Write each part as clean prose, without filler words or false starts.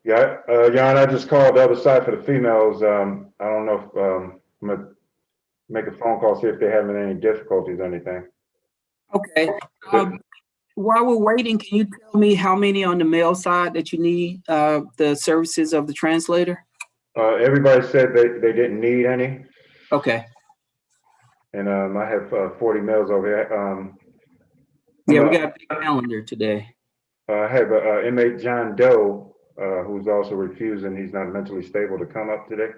Yeah, Jan, I just called the other side for the females. I don't know if I'm gonna make a phone call, see if they're having any difficulties or anything. Okay. While we're waiting, can you tell me how many on the male side that you need the services of the translator? Everybody said they didn't need any, Okay. and I have 40 males over here. Yeah, we got a big calendar today. I have inmate John Doe, who's also refusing. He's not mentally stable to come up today.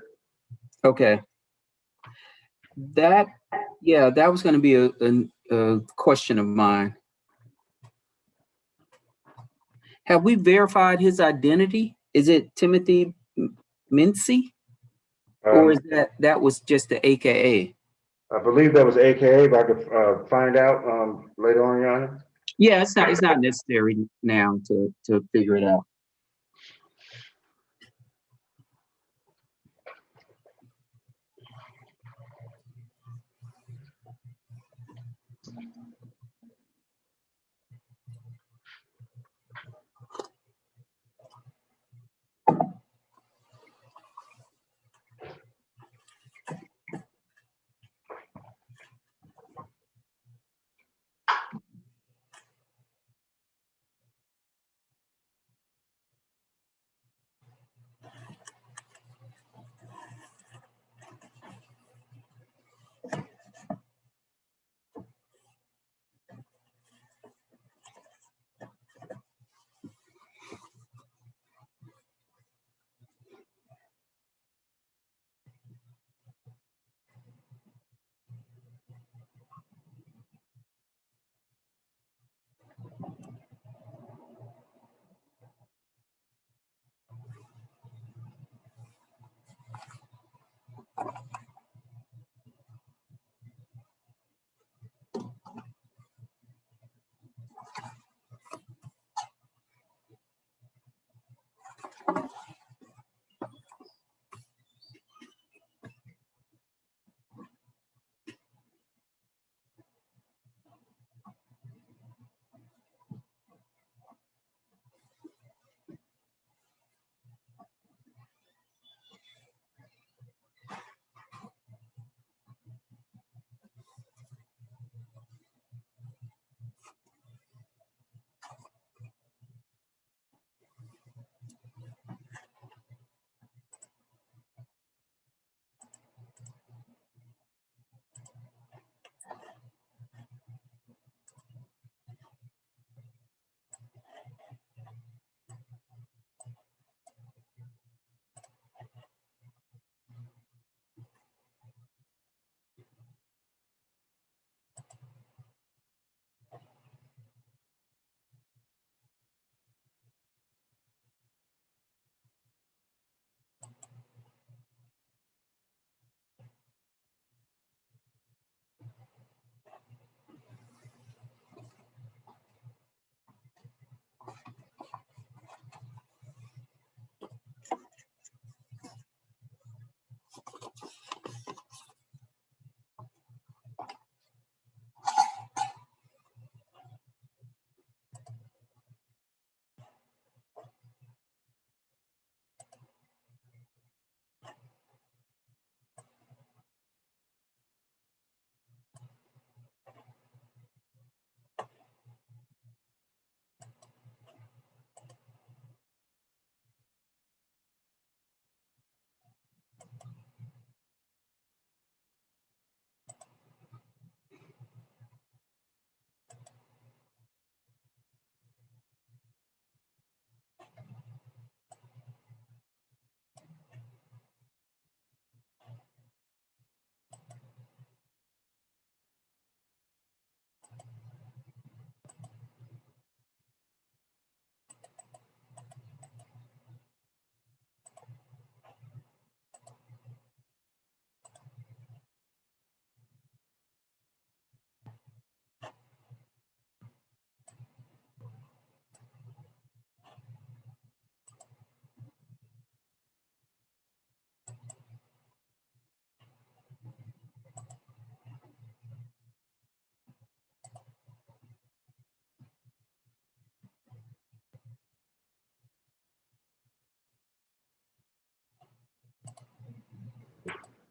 Okay. That was going to be a question of mine. Have we verified his identity? Is it Timothy Mincy? Or is that was just the AKA? I believe that was AKA, but I could find out later on, Your Honor. Yeah, it's not necessary now to figure it out.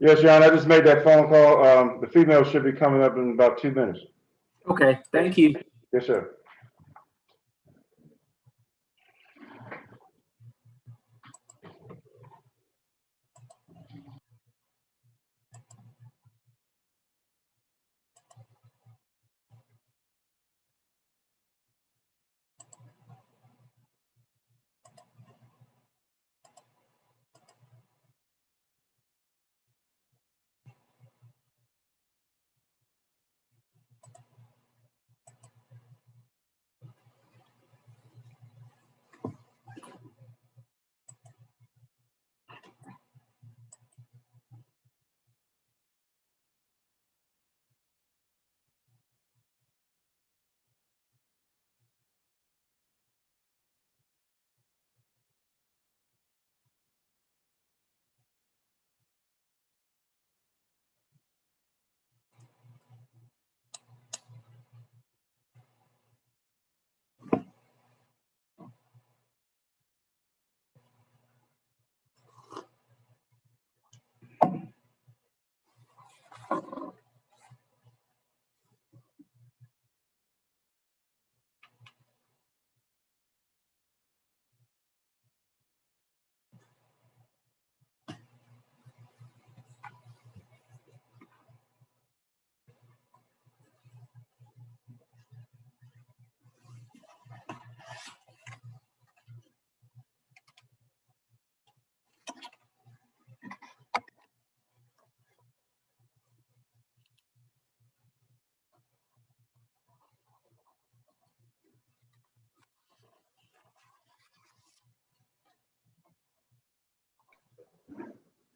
Yes, Your Honor, I just made that phone call. The female should be coming up in about 2 minutes. Okay, thank you. Yes, sir.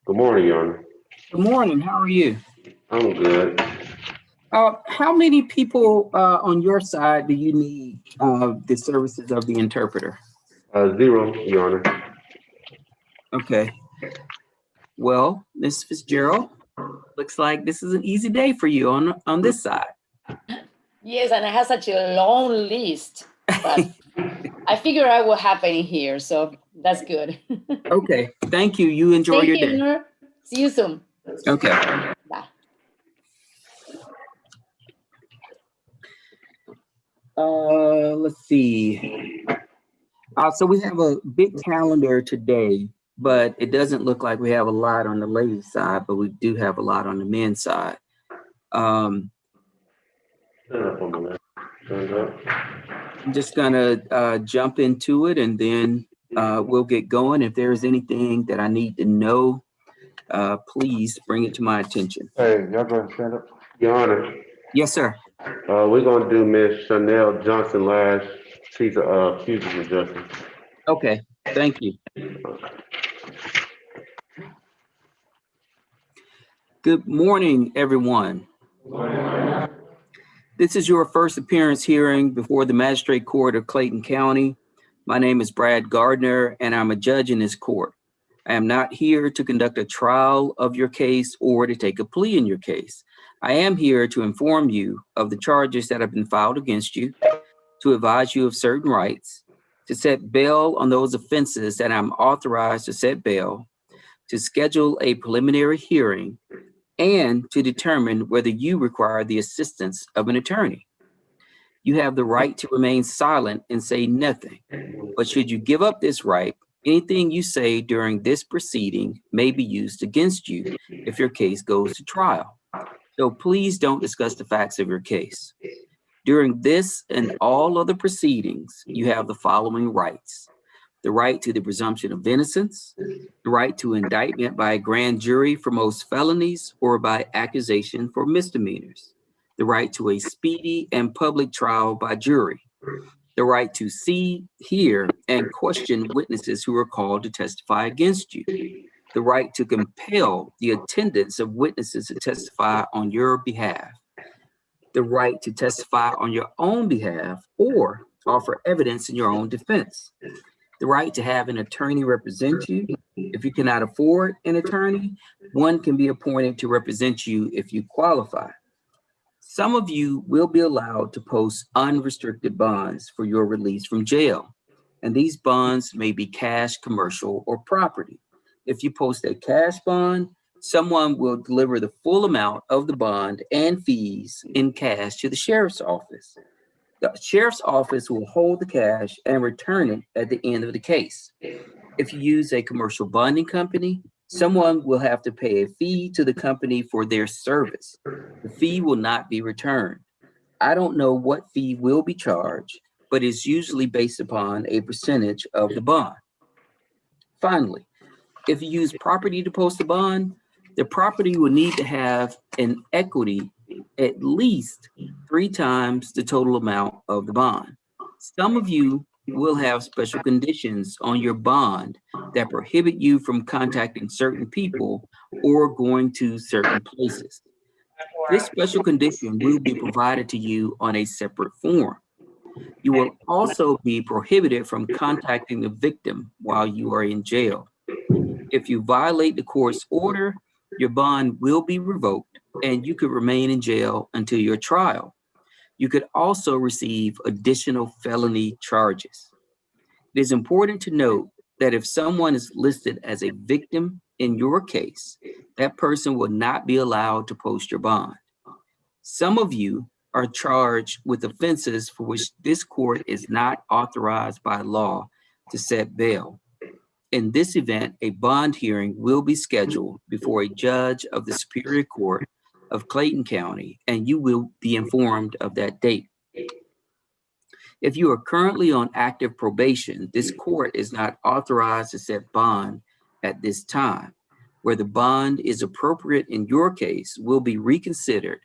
Good morning, Your Honor. Good morning, how are you? I'm good. How many people on your side do you need the services of the interpreter? 0, Your Honor. Okay. Well, Ms. Fitzgerald, looks like this is an easy day for you on this side. Yes, and I have such a long list, but I figure I will happen here, so that's good. Okay, thank you. You enjoy your day. Honor. See you soon. Okay. Bye. Let's see. So we have a big calendar today, but it doesn't look like we have a lot on the ladies' side, but we do have a lot on the men's side. Stand up on the left. Stand up. I'm just gonna jump into it, and then we'll get going. If there's anything that I need to know, please bring it to my attention. Hey, y'all go ahead and stand up. Your Honor, Yes, sir. we're going to do Miss Chanel Johnson last. She's a fugitive justice. Okay, thank you. Good morning, everyone. This is your first appearance hearing before the Magistrate Court of Clayton County. My name is Brad Gardner, and I'm a judge in this court. I am not here to conduct a trial of your case or to take a plea in your case. I am here to inform you of the charges that have been filed against you, to advise you of certain rights, to set bail on those offenses that I'm authorized to set bail, to schedule a preliminary hearing, and to determine whether you require the assistance of an attorney. You have the right to remain silent and say nothing, but should you give up this right, anything you say during this proceeding may be used against you if your case goes to trial. So please don't discuss the facts of your case. During this and all other proceedings, you have the following rights: the right to the presumption of innocence, the right to indictment by a grand jury for most felonies or by accusation for misdemeanors, the right to a speedy and public trial by jury, the right to see, hear, and question witnesses who are called to testify against you, the right to compel the attendance of witnesses to testify on your behalf, the right to testify on your own behalf or offer evidence in your own defense, the right to have an attorney represent you. If you cannot afford an attorney, one can be appointed to represent you if you qualify. Some of you will be allowed to post unrestricted bonds for your release from jail, and these bonds may be cash, commercial, or property. If you post a cash bond, Someone will deliver the full amount of the bond and fees in cash to the sheriff's office. The sheriff's office will hold the cash and return it at the end of the case. If you use a commercial bonding company, someone will have to pay a fee to the company for their service. The fee will not be returned. I don't know what fee will be charged, but it's usually based upon a percentage of the bond. Finally, if you use property to post a bond, the property will need to have an equity at least 3 times the total amount of the bond. Some of you will have special conditions on your bond that prohibit you from contacting certain people or going to certain places. This special condition will be provided to you on a separate form. You will also be prohibited from contacting the victim while you are in jail. If you violate the court's order, your bond will be revoked and you could remain in jail until your trial. You could also receive additional felony charges. It is important to note that if someone is listed as a victim in your case, that person will not be allowed to post your bond. Some of you are charged with offenses for which this court is not authorized by law to set bail. In this event, a bond hearing will be scheduled before a judge of the Superior Court of Clayton County, and you will be informed of that date. If you are currently on active probation, this court is not authorized to set bond at this time. Where the bond is appropriate in your case will be reconsidered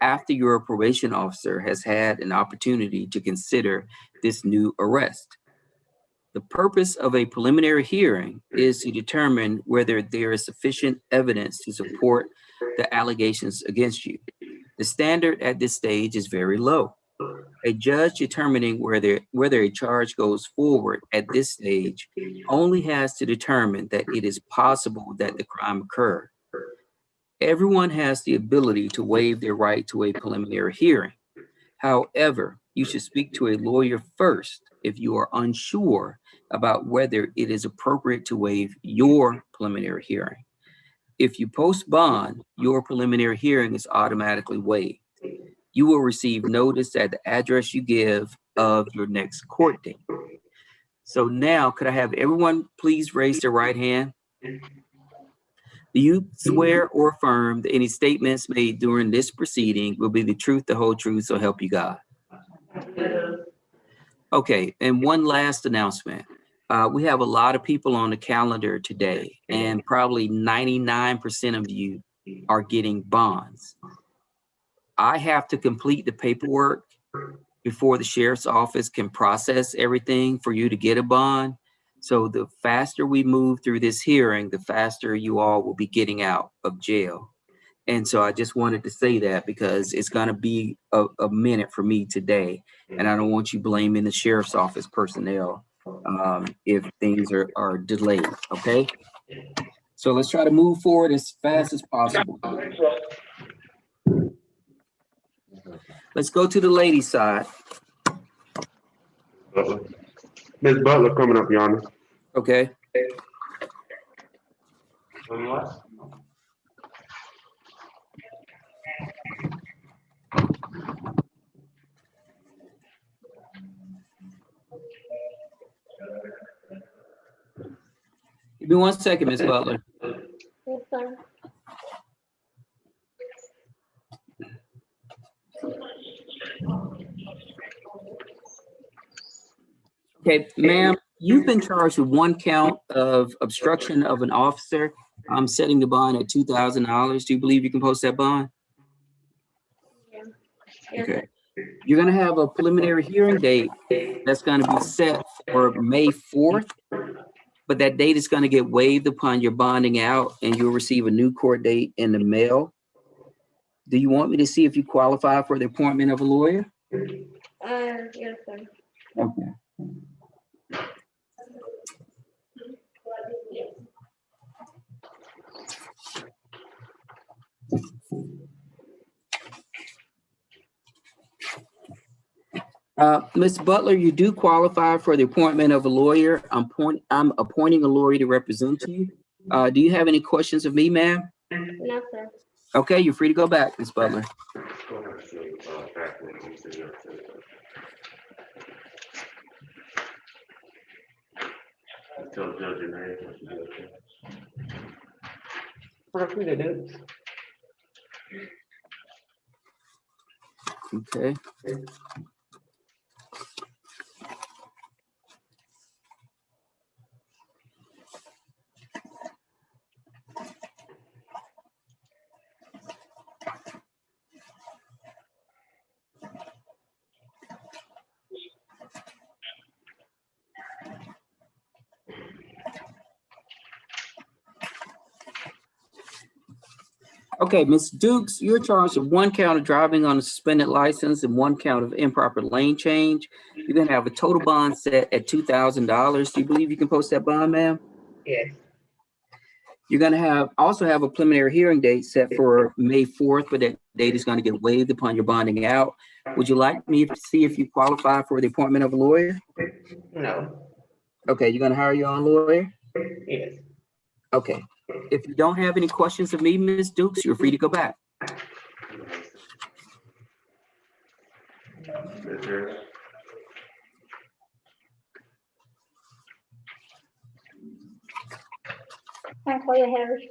after your probation officer has had an opportunity to consider this new arrest. The purpose of a preliminary hearing is to determine whether there is sufficient evidence to support the allegations against you. The standard at this stage is very low. A judge determining whether a charge goes forward at this stage only has to determine that it is possible that the crime occurred. Everyone has the ability to waive their right to a preliminary hearing. However, you should speak to a lawyer first if you are unsure about whether it is appropriate to waive your preliminary hearing. If you post bond, your preliminary hearing is automatically waived. You will receive notice at the address you give of your next court date. So now, could I have everyone please raise their right hand? Do you swear or affirm that any statements made during this proceeding will be the truth, the whole truth, so help you God? Okay, and one last announcement. We have a lot of people on the calendar today, and probably 99% of you are getting bonds. I have to complete the paperwork before the sheriff's office can process everything for you to get a bond. So the faster we move through this hearing, the faster you all will be getting out of jail. And so I just wanted to say that because it's going to be a minute for me today. And I don't want you blaming the sheriff's office personnel if things are delayed. Okay. So let's try to move forward as fast as possible. Let's go to the ladies' side. Ms. Butler coming up, Your Honor. Okay. Give me 1 second, Ms. Butler. Yes, sir. Okay, ma'am, you've been charged with 1 count of obstruction of an officer. I'm setting the bond at $2,000. Do you believe you can post that bond? Yeah. Okay. You're gonna have a preliminary hearing date that's gonna be set for May 4th, but that date is gonna get waived upon your bonding out and you'll receive a new court date in the mail. Do you want me to see if you qualify for the appointment of a lawyer? Yes, sir. Okay. Ms. Butler, you do qualify for the appointment of a lawyer. I'm appointing a lawyer to represent you. Do you have any questions of me, ma'am? No, sir. Okay, you're free to go back, Ms. Butler. Tell the judge your name. Okay. Okay, Ms. Dukes, you're charged with 1 count of driving on a suspended license and 1 count of improper lane change. You're gonna have a total bond set at $2,000. Do you believe you can post that bond, ma'am? Yes. You're gonna also have a preliminary hearing date set for May 4th, but that date is gonna get waived upon your bonding out. Would you like me to see if you qualify for the appointment of a lawyer? No. Okay, you're gonna hire your own lawyer? Yes. Okay. If you don't have any questions of me, Ms. Dukes, you're free to go back. Hi, Claudia Harris.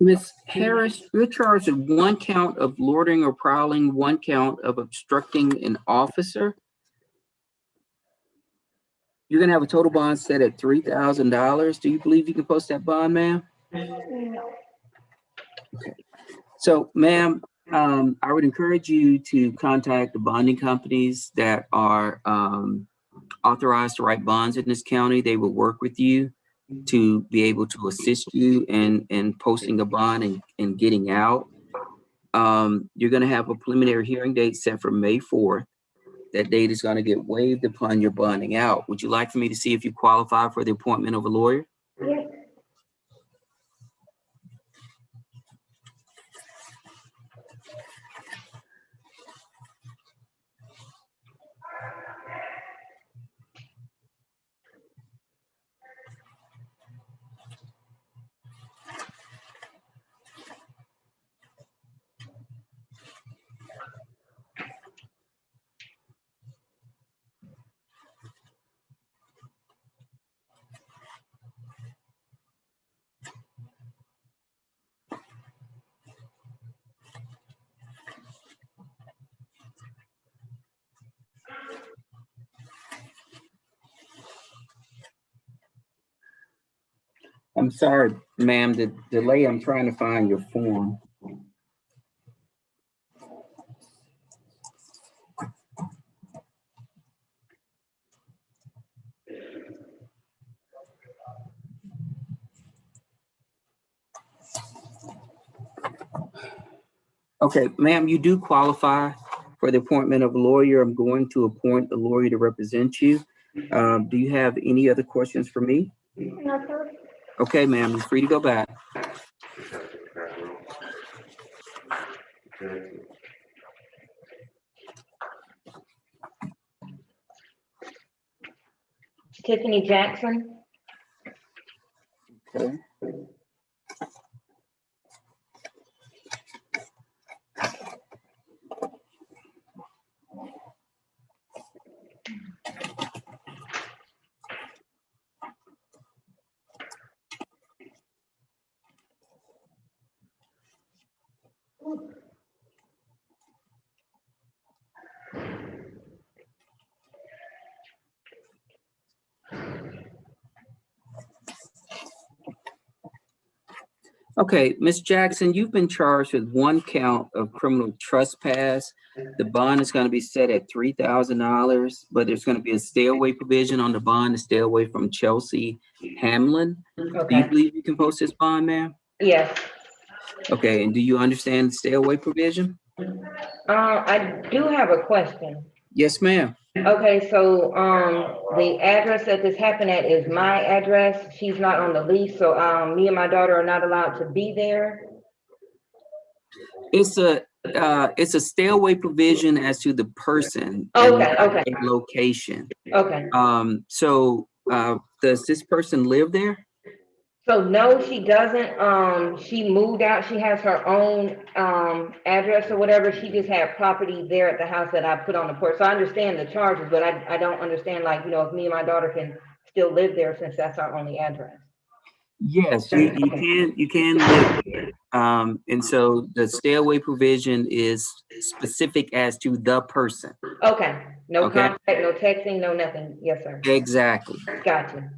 Ms. Harris, you're charged with 1 count of loitering or prowling, 1 count of obstructing an officer. You're gonna have a total bond set at $3,000. Do you believe you can post that bond, ma'am? No. Okay. So, ma'am, I would encourage you to contact the bonding companies that are authorized to write bonds in this county. They will work with you to be able to assist you in posting a bond and getting out. You're gonna have a preliminary hearing date set for May 4th. That date is gonna get waived upon your bonding out. Would you like for me to see if you qualify for the appointment of a lawyer? Yes. I'm sorry, ma'am, the delay, I'm trying to find your form. Okay, ma'am, you do qualify for the appointment of a lawyer. I'm going to appoint a lawyer to represent you. Do you have any other questions for me? No, sir. Okay, ma'am, you're free to go back. Tiffany Jackson. Okay. Okay, Ms. Jackson, you've been charged with 1 count of criminal trespass. The bond is going to be set at $3,000, but there's going to be a stay away provision on the bond to stay away from Chelsea Hamlin. Do you Okay. believe you can post this bond, ma'am? Yes. Okay, and do you understand the stay away provision? I do have a question. Yes, ma'am. Okay, so, the address that this happened at is my address. She's not on the lease, so, me and my daughter are not allowed to be there. It's a stay away provision as to the person. Okay, and not okay. a location. Okay, So Does this person live there? So no, she doesn't. She moved out. She has her own address or whatever. She just had property there at the house that I put on the porch. So I understand the charges, but I don't understand, like, if me and my daughter can still live there since that's our only address. Yes, you can live there. And so the stay away provision is specific as to the person. Okay, no Okay. contact, no texting, no nothing. Yes, sir. Exactly. Gotcha.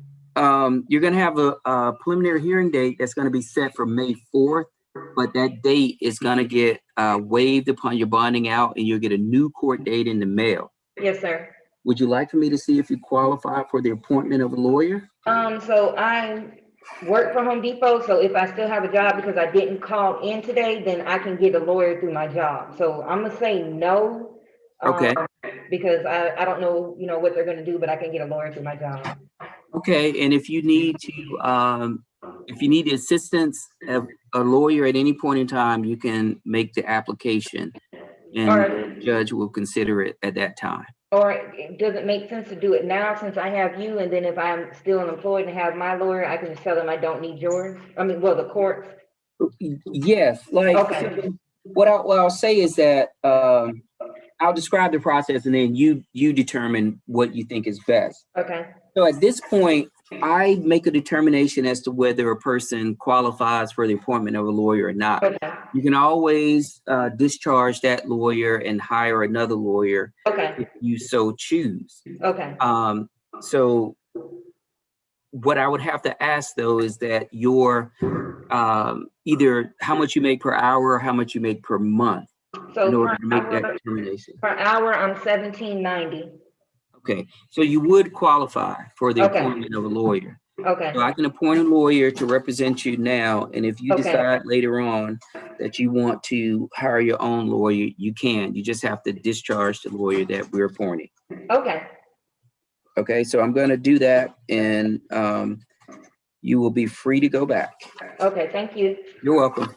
You're gonna have a preliminary hearing date that's gonna be set for May 4th, but that date is gonna get waived upon your bonding out, and you'll get a new court date in the mail. Yes, sir. Would you like for me to see if you qualify for the appointment of a lawyer? So I work for Home Depot, so if I still have a job because I didn't call in today, then I can get a lawyer through my job. So I'm gonna say no. Okay. Because I don't know, what they're gonna do, but I can get a lawyer through my job. Okay, and if you need the assistance of a lawyer at any point in time, you can make the application, and the judge will consider it at that time. Or does it make sense to do it now since I have you, and then if I'm still unemployed and have my lawyer, I can just tell them I don't need yours? I mean, well, the courts. Yes, like, Okay. what I'll say is that I'll describe the process, and then you determine what you think is best. Okay. So at this point, I make a determination as to whether a person qualifies for the appointment of a lawyer or not. Okay. You can always discharge that lawyer and hire another lawyer if you so choose. Okay. So what I would have to ask, though, is that your either how much you make per hour or how much you make per month So in order to make that determination. Per hour, I'm $17.90. Okay, so you would qualify for the Okay. appointment of a lawyer. Okay. So I can appoint a lawyer to represent you now, and if you Okay. decide later on that you want to hire your own lawyer, you can. You just have to discharge the lawyer that we're appointing. Okay. Okay, so I'm going to do that, and you will be free to go back. Okay, thank you. You're welcome.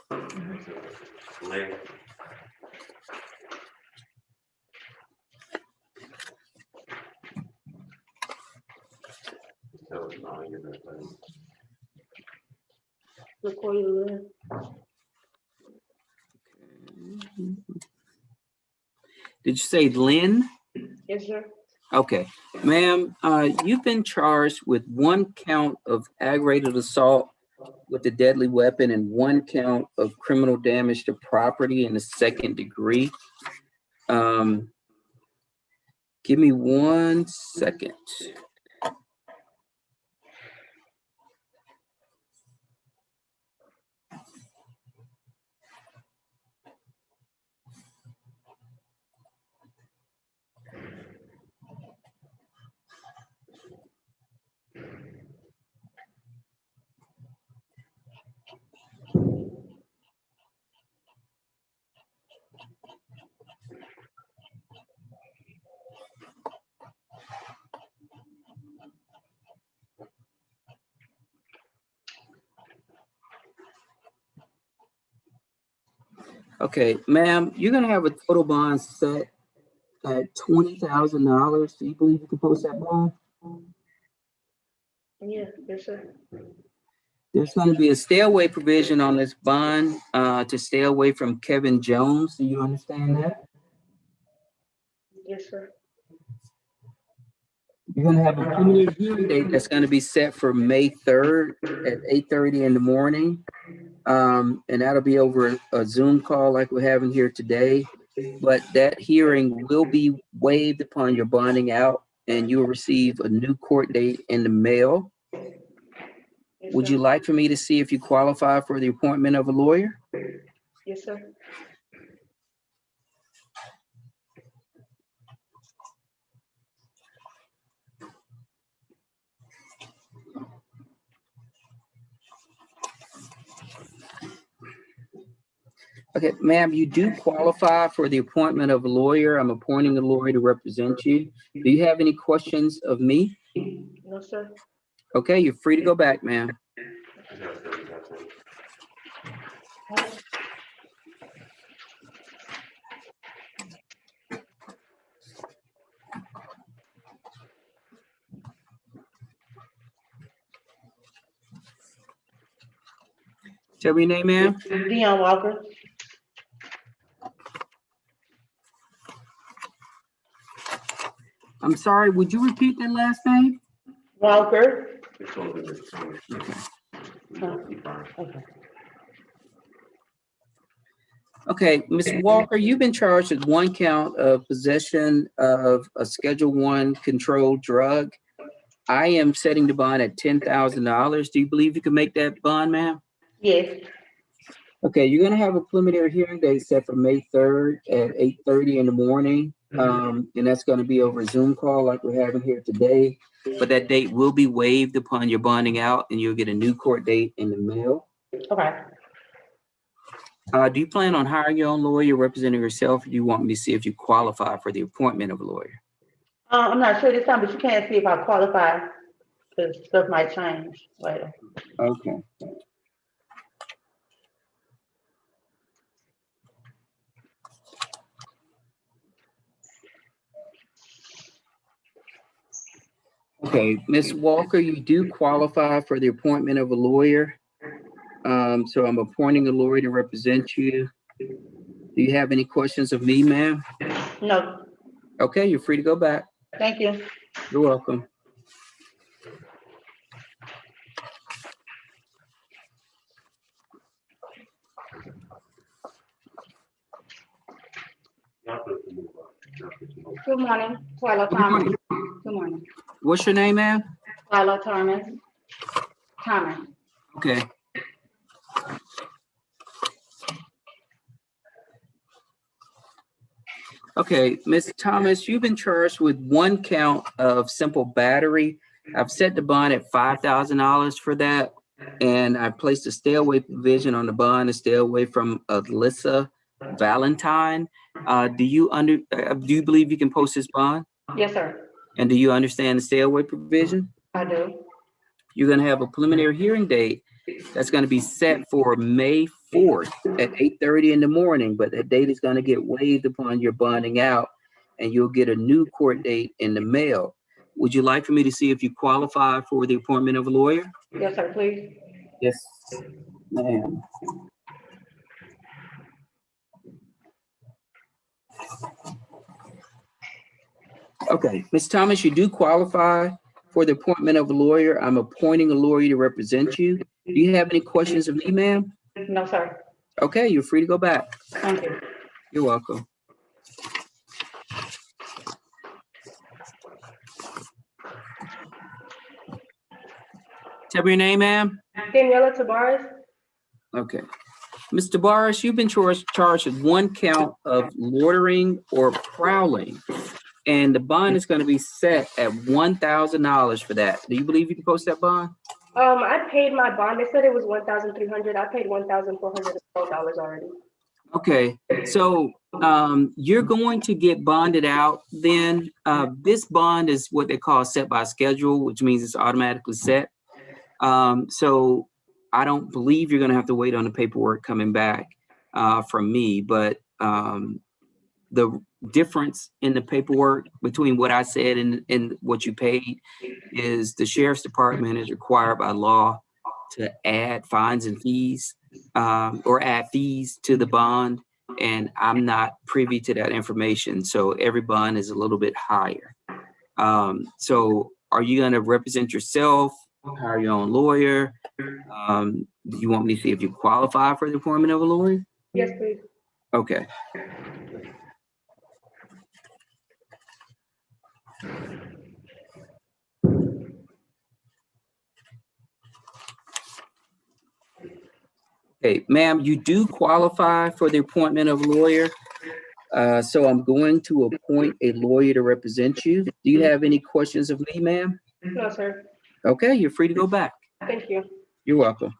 Did you say Lynn? Yes, sir. Okay, ma'am, you've been charged with 1 count of aggravated assault with a deadly weapon and 1 count of criminal damage to property in the 2nd degree. Give me 1 second. Okay, ma'am, you're gonna have a total bond set at $20,000. Do you believe you can post that bond? Yeah, yes, sir. There's gonna be a stay away provision on this bond to stay away from Kevin Jones. Do you understand that? Yes, sir. You're gonna have a preliminary hearing date that's gonna be set for May 3rd at 8:30 in the morning. And that'll be over a Zoom call like we're having here today. But that hearing will be waived upon your bonding out, and you will receive a new court date in the mail. Yes, Would sir. you like for me to see if you qualify for the appointment of a lawyer? Yes, sir. Okay, ma'am, you do qualify for the appointment of a lawyer. I'm appointing a lawyer to represent you. Do you have any questions of me? No, sir. Okay, you're free to go back, ma'am. Tell me your name, ma'am. Dion Walker. I'm sorry, would you repeat that last name? Walker. Okay. Okay, Ms. Walker, you've been charged with 1 count of possession of a Schedule I controlled drug. I am setting the bond at $10,000. Do you believe you can make that bond, ma'am? Yes. Okay, you're gonna have a preliminary hearing date set for May 3rd at 8:30 in the morning. And that's gonna be over a Zoom call like we're having here today. But that date will be waived upon your bonding out and you'll get a new court date in the mail. Okay. Do you plan on hiring your own lawyer representing yourself, or do you want me to see if you qualify for the appointment of a lawyer? I'm not sure this time, but you can see if I qualify, because stuff might change later. Okay. Okay, Ms. Walker, you do qualify for the appointment of a lawyer. So I'm appointing a lawyer to represent you. Do you have any questions of me, ma'am? No, Okay, you're free to go back. thank you. You're welcome. Good morning, Twyla Good Thomas. morning. Good morning. What's your name, ma'am? Twyla Thomas. Thomas. Okay. Okay, Ms. Thomas, you've been charged with 1 count of simple battery. I've set the bond at $5,000 for that. And I placed a stay away provision on the bond to stay away from Alyssa Valentine. Do you believe you can post this bond? Yes, sir. And do you understand the stay away provision? I do. You're gonna have a preliminary hearing date that's gonna be set for May 4th at 8:30 in the morning, but that date is gonna get waived upon your bonding out and you'll get a new court date in the mail. Would you like for me to see if you qualify for the appointment of a lawyer? Yes, sir, please. Yes, ma'am. Okay, Ms. Thomas, you do qualify for the appointment of a lawyer. I'm appointing a lawyer to represent you. Do you have any questions of me, ma'am? No, sir. Okay, you're free to go back. Thank you. You're welcome. Tell me your name, ma'am. Daniela Tabares. Okay. Mr. Barris, you've been charged with 1 count of loitering or prowling. And the bond is going to be set at $1,000 for that. Do you believe you can post that bond? I paid my bond. They said it was $1,300. I paid $1,412 already. Okay, so you're going to get bonded out then. This bond is what they call set by schedule, which means it's automatically set. So I don't believe you're going to have to wait on the paperwork coming back from me, but the difference in the paperwork between what I said and what you paid is the sheriff's department is required by law to add fines and fees or add fees to the bond. And I'm not privy to that information. So every bond is a little bit higher. So are you going to represent yourself, hire your own lawyer? Do you want me to see if you qualify for the appointment of a lawyer? Yes, please. Okay. Okay, ma'am, you do qualify for the appointment of a lawyer. So I'm going to appoint a lawyer to represent you. Do you have any questions of me, ma'am? No, sir. Okay, you're free to go back. Thank you. You're welcome.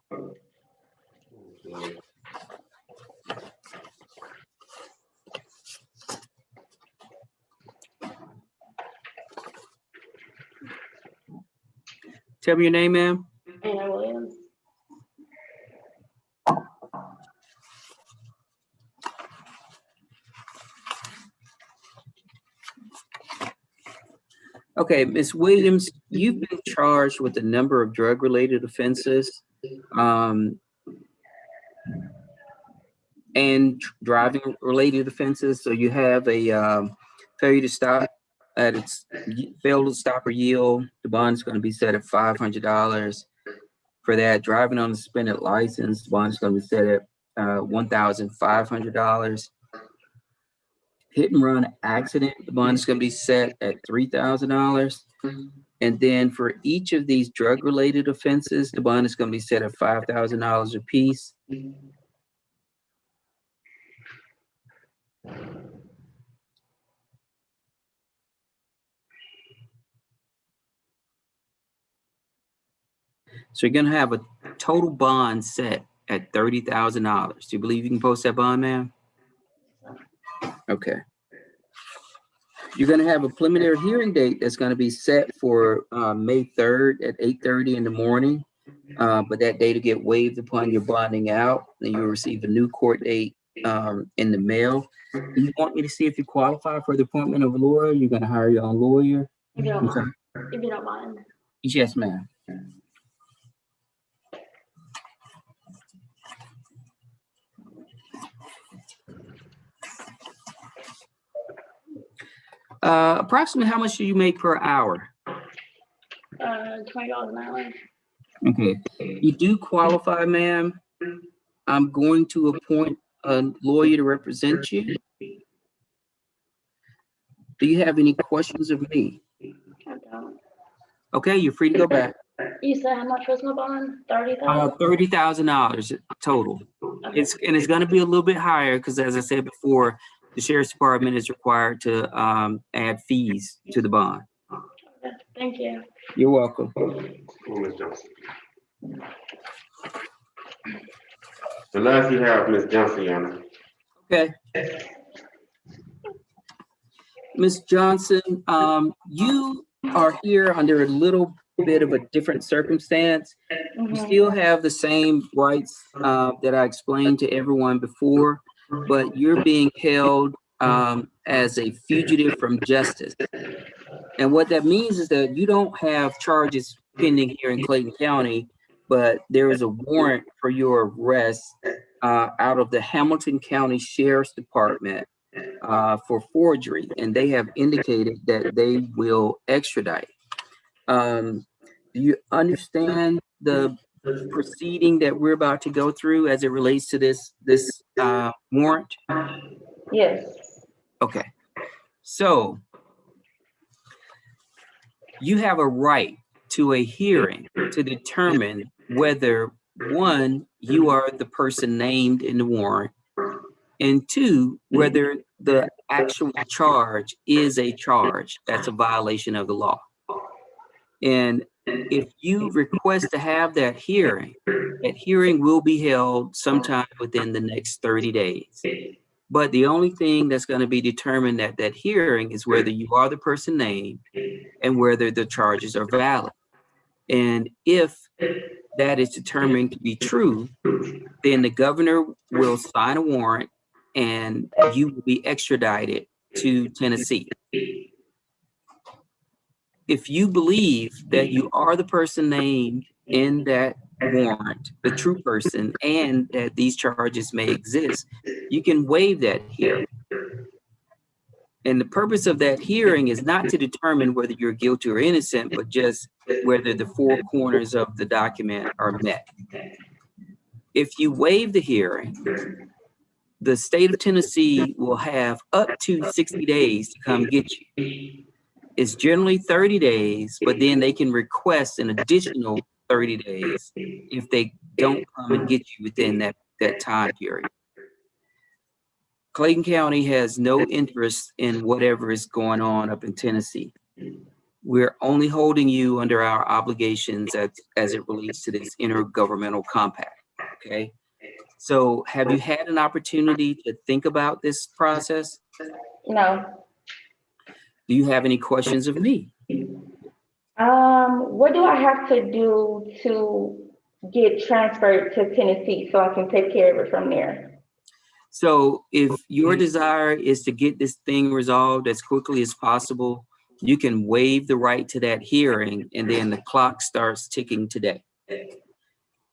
Tell me your name, ma'am. Anna Williams. Okay, Ms. Williams, you've been charged with a number of drug-related offenses. and driving related offenses. So you have a failure to stop at its failed to stop or yield. The bond is going to be set at $500. For that, driving on a suspended license, the bond is going to be set at $1,500. Hit and run accident, the bond is going to be set at $3,000. And then for each of these drug related offenses, the bond is going to be set at $5,000 a piece. So you're going to have a total bond set at $30,000. Do you believe you can post that bond, ma'am? Okay. You're going to have a preliminary hearing date that's going to be set for May 3rd at 8:30 in the morning. But that date will get waived upon your bonding out. Then you'll receive a new court date in the mail. Do you want me to see if you qualify for the appointment of a lawyer? You're going to hire your own lawyer? If you don't mind. If you don't mind. Yes, ma'am. Approximately how much do you make per hour? $20 an hour. Okay, you do qualify, ma'am. I'm going to appoint a lawyer to represent you. Do you have any questions of me? I don't. Okay, you're free to go back. You said how much was my bond? 30,000? $30,000 total. Okay. It's going to be a little bit higher because, as I said before, the sheriff's department is required to add fees to the bond. Okay, thank you. You're welcome. Ms. Johnson. The last you have, Ms. Johnson, Your Honor. Okay. Ms. Johnson, you are here under a little bit of a different circumstance. You still have the same rights that I explained to everyone before, but you're being held as a fugitive from justice. And what that means is that you don't have charges pending here in Clayton County, but there is a warrant for your arrest out of the Hamilton County Sheriff's Department for forgery, and they have indicated that they will extradite. Do you understand the proceeding that we're about to go through as it relates to this warrant? Yes. Okay, so you have a right to a hearing to determine whether, one, you are the person named in the warrant, and two, whether the actual charge is a charge that's a violation of the law. And if you request to have that hearing will be held sometime within the next 30 days. But the only thing that's going to be determined at that hearing is whether you are the person named and whether the charges are valid. And if that is determined to be true, then the governor will sign a warrant and you will be extradited to Tennessee. If you believe that you are the person named in that warrant, the true person, and that these charges may exist, you can waive that hearing. And the purpose of that hearing is not to determine whether you're guilty or innocent, but just whether the four corners of the document are met. If you waive the hearing, the state of Tennessee will have up to 60 days to come get you. It's generally 30 days, but then they can request an additional 30 days if they don't come and get you within that time period. Clayton County has no interest in whatever is going on up in Tennessee. We're only holding you under our obligations as it relates to this intergovernmental compact, okay? So have you had an opportunity to think about this process? No. Do you have any questions of me? What do I have to do to get transferred to Tennessee so I can take care of it from there? So if your desire is to get this thing resolved as quickly as possible, you can waive the right to that hearing and then the clock starts ticking today.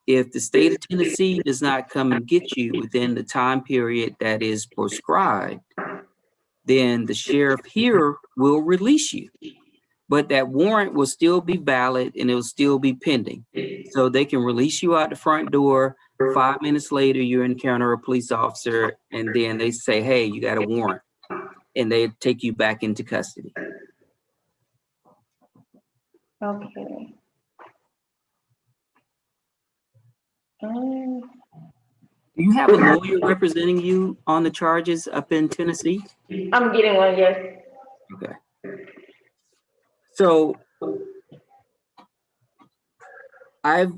If the state of Tennessee does not come and get you within the time period that is prescribed, then the sheriff here will release you. But that warrant will still be valid and it will still be pending. So they can release you out the front door. 5 minutes later, you encounter a police officer and then they say, hey, you got a warrant. And they take you back into custody. Okay. Do you have a lawyer representing you on the charges up in Tennessee? I'm getting one, yes. Okay. So I've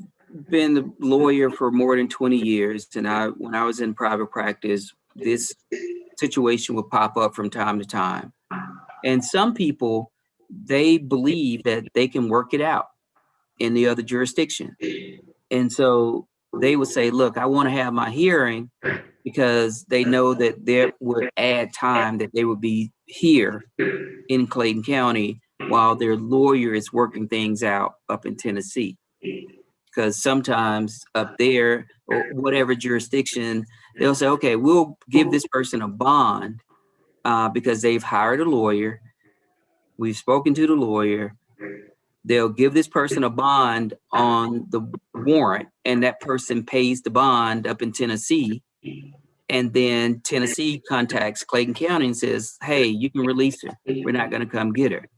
been the lawyer for more than 20 years. And when I was in private practice, this situation would pop up from time to time. And some people, they believe that they can work it out in the other jurisdiction. And so they would say, look, I want to have my hearing because they know that there would add time that they would be here in Clayton County while their lawyer is working things out up in Tennessee. Because sometimes up there or whatever jurisdiction, they'll say, okay, we'll give this person a bond because they've hired a lawyer. We've spoken to the lawyer. They'll give this person a bond on the warrant, and that person pays the bond up in Tennessee. And then Tennessee contacts Clayton County and says, hey, you can release her. We're not going to come get her.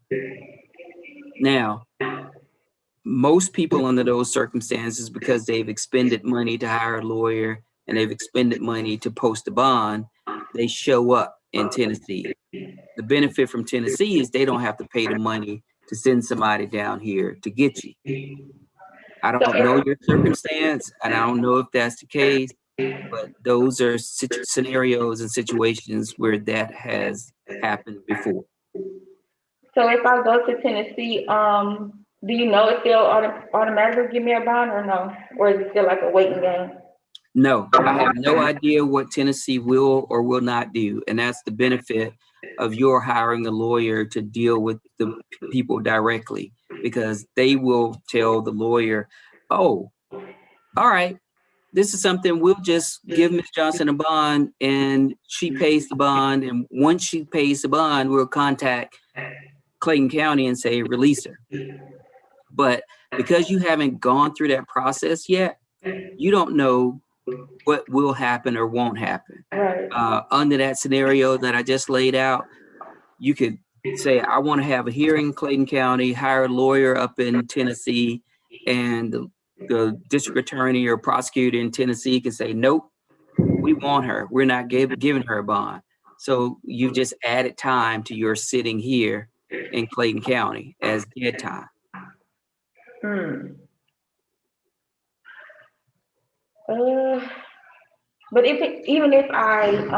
Now, most people under those circumstances, because they've expended money to hire a lawyer and they've expended money to post a bond, they show up in Tennessee. The benefit from Tennessee is they don't have to pay the money to send somebody down here to get you. I don't know your circumstance, and I don't know if that's the case, but those are scenarios and situations where that has happened before. So if I go to Tennessee, do you know if they'll automatically give me a bond or no? Or is it still like a waiting game? No, I have no idea what Tennessee will or will not do. And that's the benefit of your hiring a lawyer to deal with the people directly, because they will tell the lawyer, oh, all right, this is something, we'll just give Ms. Johnson a bond and she pays the bond. And once she pays the bond, we'll contact Clayton County and say, release her. But because you haven't gone through that process yet, you don't know what will happen or won't happen. Right. Under that scenario that I just laid out, you could say, I want to have a hearing in Clayton County, hire a lawyer up in Tennessee, and the district attorney or prosecutor in Tennessee can say, nope, we want her. We're not giving her a bond. So you just added time to your sitting here in Clayton County as dead time. But even if I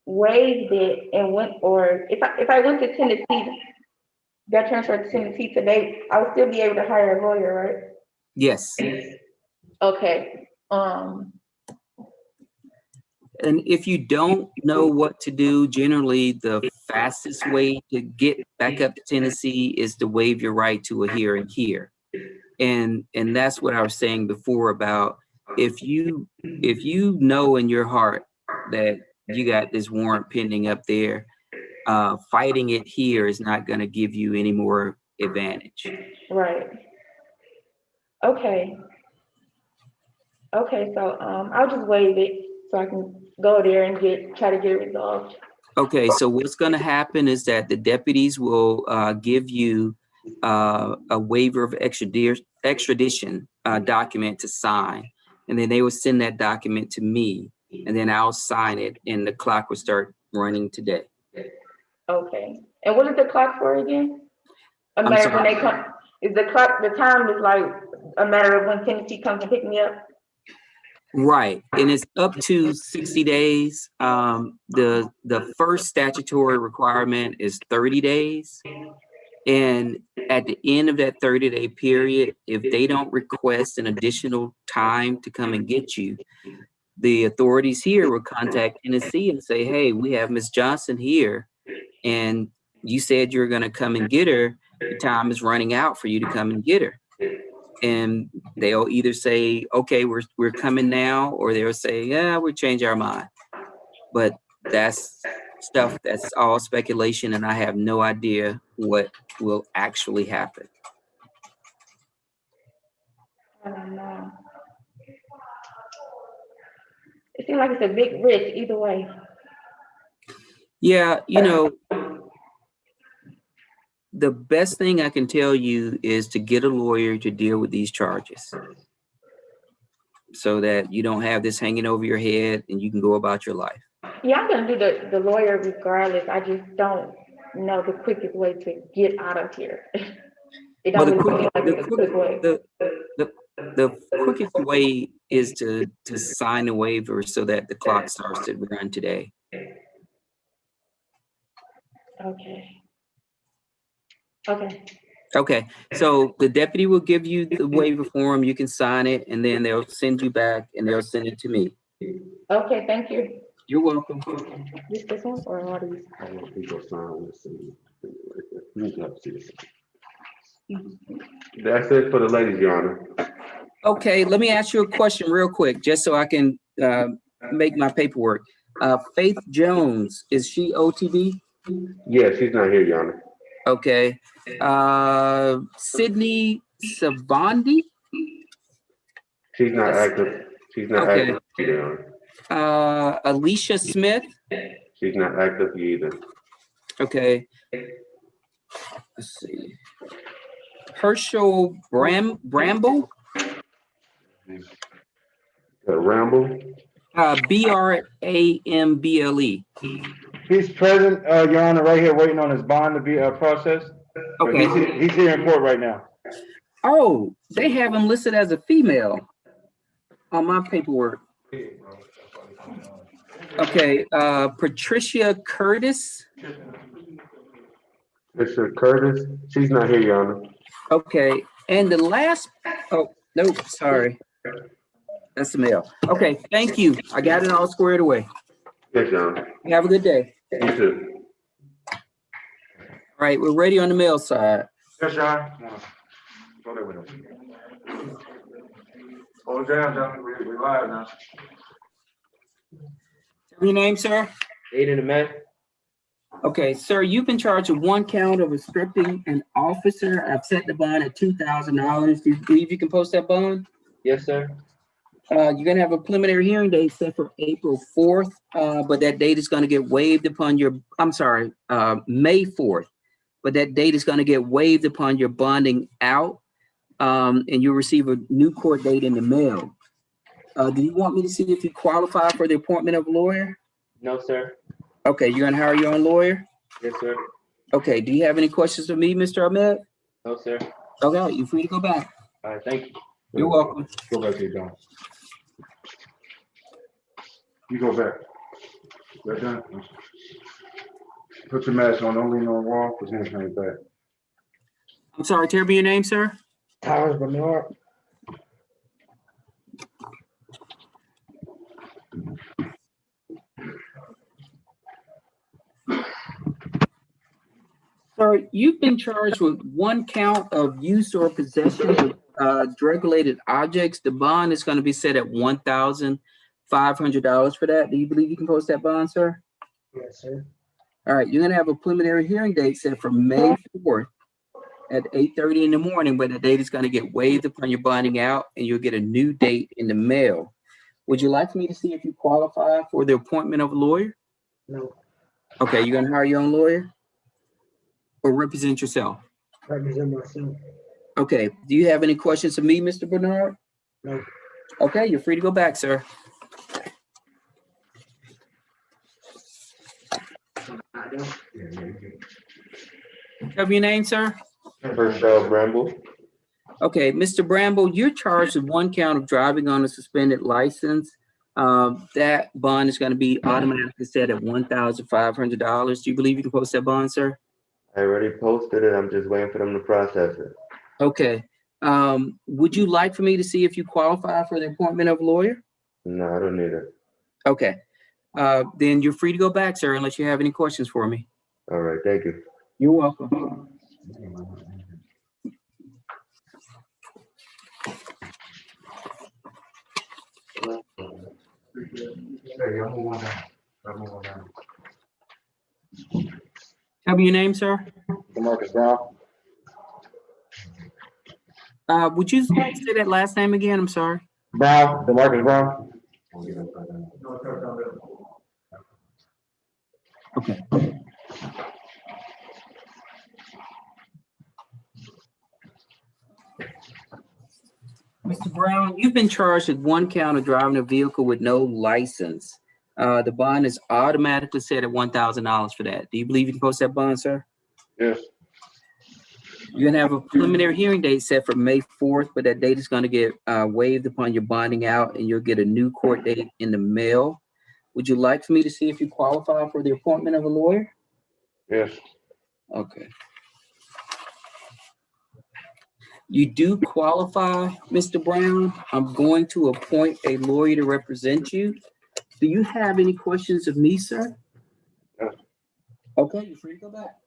waived it and went, or if I went to Tennessee, got transferred to Tennessee today, I would still be able to hire a lawyer, right? Yes. Okay. And if you don't know what to do, generally the fastest way to get back up to Tennessee is to waive your right to a hearing here. And that's what I was saying before about if you know in your heart that you got this warrant pending up there, fighting it here is not going to give you any more advantage. Right. Okay. Okay, so I'll just waive it so I can go there and try to get it resolved. Okay, so what's going to happen is that the deputies will give you a waiver of extradition document to sign, and then they will send that document to me, and then I'll sign it, and the clock will start running today. Okay, and what is the clock for again? I'm When sorry. they come, is the clock, the time is like a matter of when Tennessee comes to pick me up? Right, and it's up to 60 days. The first statutory requirement is 30 days. And at the end of that 30-day period, if they don't request an additional time to come and get you, the authorities here will contact Tennessee and say, hey, we have Ms. Johnson here, and you said you're going to come and get her. The time is running out for you to come and get her. and they'll either say, okay, we're coming now, or they'll say, yeah, we'll change our mind. But that's stuff that's all speculation, and I have no idea what will actually happen. I don't know. It seems like it's a big risk either way. Yeah, you know, the best thing I can tell you is to get a lawyer to deal with these charges so that you don't have this hanging over your head and you can go about your life. Yeah, I'm gonna do the lawyer regardless. I just don't know the quickest way to get out of here. It Well, don't really seem like it's a quick way. the quickest way is to sign a waiver so that the clock starts to run today. Okay. Okay. Okay, so the deputy will give you the waiver form, you can sign it, and then they'll send you back and they'll send it to me. Okay, thank you. You're welcome. Just this one or all these? I want people to sign this. You can have to see this. That's it for the ladies, Your Honor. Okay, let me ask you a question real quick, just so I can make my paperwork. Faith Jones, is she OTB? Yeah, she's not here, Your Honor. Okay. Sydney Savandi? She's not active. She's not Okay. active, Your Honor. Alicia Smith? She's not active either. Okay. Let's see. Herschel Bramble? Ramble? BRAMBLE. He's present, Your Honor, right here waiting on his bond to be processed. But Okay. He's here in court right now. Oh, they have him listed as a female on my paperwork. Okay, Patricia Curtis. Mr. Curtis? She's not here, Your Honor. Okay, and the last, oh, nope, sorry. That's the male. Okay, thank you. I got it all squared away. Yes, Your Honor. Have a good day. You too. All right, we're ready on the male side. Yes, Your Honor. Go there with him. Hold it down, John. We're live now. Your name, sir? Aiden and Matt. Okay, sir, you've been charged with one count of obstructing an officer. I've set the bond at $2,000. Do you believe you can post that bond? Yes, sir. You're gonna have a preliminary hearing date set for April 4th, but that date is gonna get waived upon your, May 4th. But that date is gonna get waived upon your bonding out, and you'll receive a new court date in the mail. Do you want me to see if you qualify for the appointment of a lawyer? No, sir. Okay, you're gonna hire your own lawyer? Yes, sir. Okay, do you have any questions for me, Mr. Ahmed? No, sir. Okay, you're free to go back. All right, thank you. You're welcome. Go back to your dome. You go back. Right done? Put your mask on, don't lean on the wall, put your hands behind your back. I'm sorry, tell me your name, sir? Towers Bernard. Sir, you've been charged with one count of use or possession of drug-related objects. The bond is going to be set at $1,500 for that. Do you believe you can post that bond, sir? Yes, sir. All right, you're going to have a preliminary hearing date set for May 4th at 8:30 in the morning, but the date is going to get waived upon your bonding out, and you'll get a new date in the mail. Would you like me to see if you qualify for the appointment of a lawyer? No, Okay, you're going to hire your own lawyer? Or represent yourself? represent myself. Okay, do you have any questions for me, Mr. Bernard? No. Okay, you're free to go back, sir. Have your name, sir? Herschel Bramble. Okay, Mr. Bramble, you're charged with one count of driving on a suspended license. That bond is going to be automatically set at $1,500. Do you believe you can post that bond, sir? I already posted it. I'm just waiting for them to process it. Okay. Would you like for me to see if you qualify for the appointment of a lawyer? No, I don't need it. Okay. Then you're free to go back, sir, unless you have any questions for me. All right, thank you. You're welcome. Tell me your name, sir. DeMarcus Brown. Would you say that last name again? I'm sorry. Brown, DeMarcus Brown. Okay. Mr. Brown, you've been charged with 1 count of driving a vehicle with no license. The bond is automatically set at $1,000 for that. Do you believe you can post that bond, sir? Yes. You're gonna have a preliminary hearing date set for May 4th, but that date is gonna get waived upon your bonding out, and you'll get a new court date in the mail. Would you like for me to see if you qualify for the appointment of a lawyer? Yes. Okay. You do qualify, Mr. Brown. I'm going to appoint a lawyer to represent you. Do you have any questions of me, sir? Yes. Okay, you're free to go back.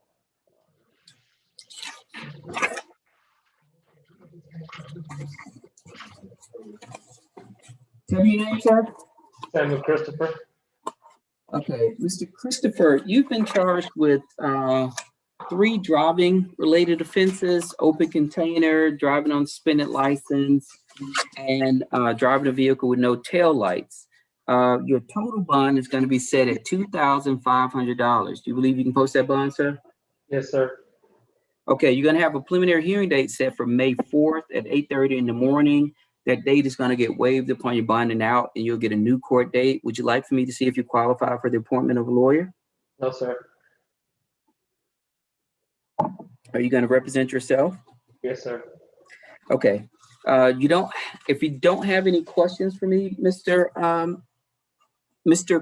Tell me your name, sir. Samuel Christopher. Okay, Mr. Christopher, you've been charged with 3 driving related offenses: open container, driving on suspended license, and driving a vehicle with no tail lights. Your total bond is going to be set at $2,500. Do you believe you can post that bond, sir? Yes, sir. Okay, you're going to have a preliminary hearing date set for May 4th at 8:30 in the morning. That date is going to get waived upon your bonding out, and you'll get a new court date. Would you like for me to see if you qualify for the appointment of a lawyer? No, sir. Are you going to represent yourself? Yes, sir. Okay. If you don't have any questions for me, Mr.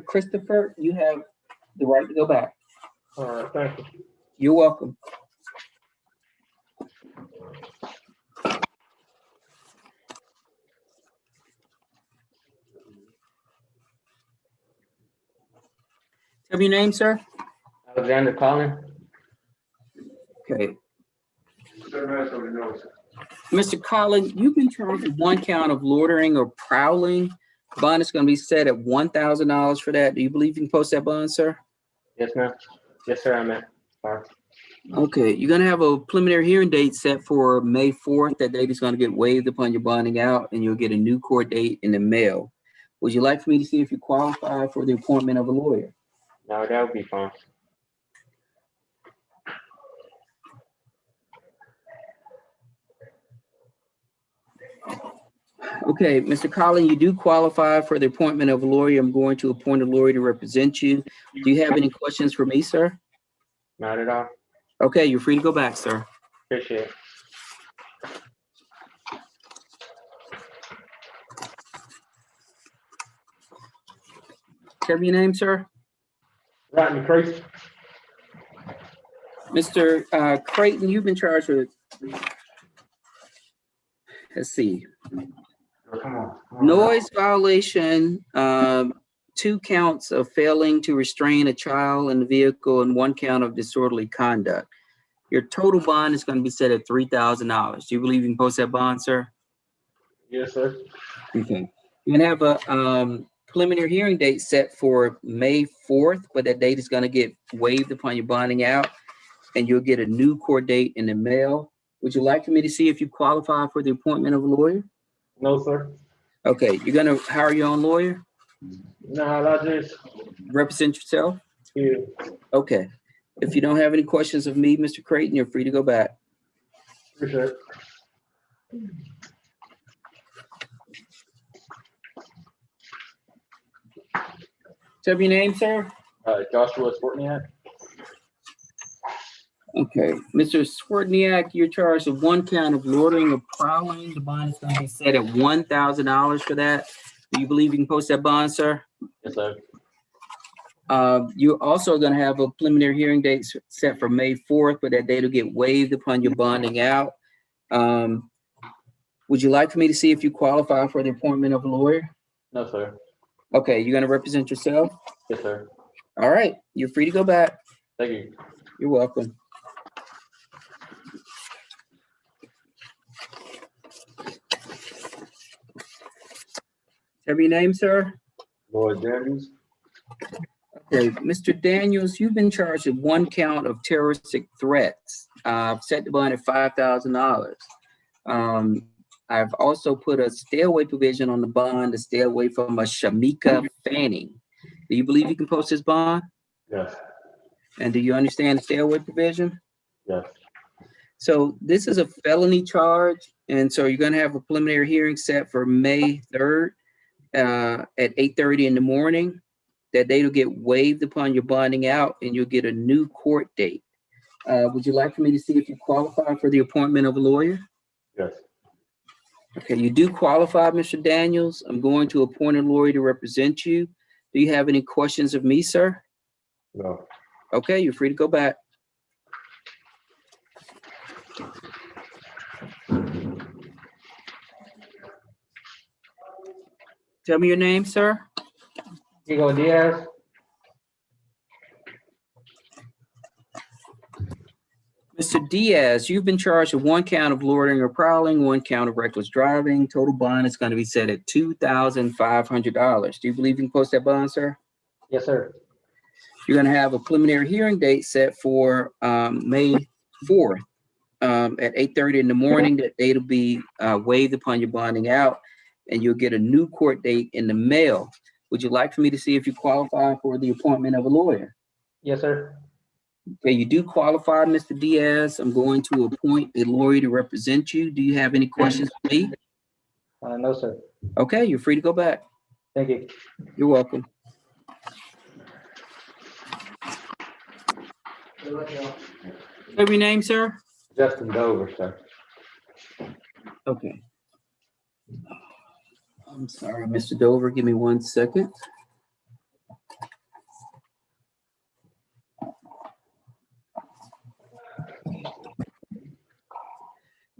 Christopher, you have the right to go back. All right, thank you. You're welcome. Have your name, sir? Alexander Collin. Okay. Mr. Collin, you've been charged with 1 count of loitering or prowling. Bond is going to be set at $1,000 for that. Do you believe you can post that bond, sir? Yes, ma'am. Yes, sir, I'm at. All right. Okay, you're going to have a preliminary hearing date set for May 4th. That date is going to get waived upon your bonding out, and you'll get a new court date in the mail. Would you like for me to see if you qualify for the appointment of a lawyer? No, that would be fine. Okay, Mr. Collin, you do qualify for the appointment of a lawyer. I'm going to appoint a lawyer to represent you. Do you have any questions for me, sir? Not at all. Okay, you're free to go back, sir. Appreciate it. Have your name, sir? Rodney Crazy. Mr. Clayton, you've been charged with, let's see, noise violation, 2 counts of failing to restrain a child in the vehicle, and 1 count of disorderly conduct. Your total bond is going to be set at $3,000. Do you believe you can post that bond, sir? Yes, sir. Okay. You're going to have a preliminary hearing date set for May 4th, but that date is going to get waived upon your bonding out, and you'll get a new court date in the mail. Would you like for me to see if you qualify for the appointment of a lawyer? No, sir. Okay, you're going to hire your own lawyer? No, I just, Represent yourself? yeah. Okay. If you don't have any questions of me, Mr. Clayton, you're free to go back. Appreciate it. Tell me your name, sir? Joshua Sportniak. Okay, Mr. Swartniak, you're charged with 1 count of loitering or prowling. The bond is going to be set at $1,000 for that. Do you believe you can post that bond, sir? Yes, sir. You're also going to have a preliminary hearing date set for May 4th, but that date will get waived upon your bonding out. Would you like for me to see if you qualify for the appointment of a lawyer? No, sir. Okay, you're going to represent yourself? Yes, sir. All right, you're free to go back. Thank you. You're welcome. Have your name, sir? Lloyd Daniels. Okay, Mr. Daniels, you've been charged with one count of terroristic threats. Set the bond at $5,000. I've also put a stay away provision on the bond to stay away from a Shamika Fanning. Do you believe you can post this bond? Yes. And do you understand the stay away provision? Yes. So this is a felony charge, and so you're going to have a preliminary hearing set for May 3rd at 8:30 in the morning. That date will get waived upon your bonding out, and you'll get a new court date. Would you like for me to see if you qualify for the appointment of a lawyer? Yes. Okay, you do qualify, Mr. Daniels. I'm going to appoint a lawyer to represent you. Do you have any questions of me, sir? No. Okay, you're free to go back. Tell me your name, sir. Diego Diaz. Mr. Diaz, you've been charged with one count of loitering or prowling, one count of reckless driving. Total bond is going to be set at $2,500. Do you believe you can post that bond, sir? Yes, sir. You're going to have a preliminary hearing date set for May 4th at 8:30 in the morning. That date will be waived upon your bonding out, and you'll get a new court date in the mail. Would you like for me to see if you qualify for the appointment of a lawyer? Yes, sir. Okay, you do qualify, Mr. Diaz. I'm going to appoint a lawyer to represent you. Do you have any questions for me? No, sir. Okay, you're free to go back. Thank you. You're welcome. Have your name, sir? Justin Dover, sir. Okay. I'm sorry, Mr. Dover. Give me 1 second.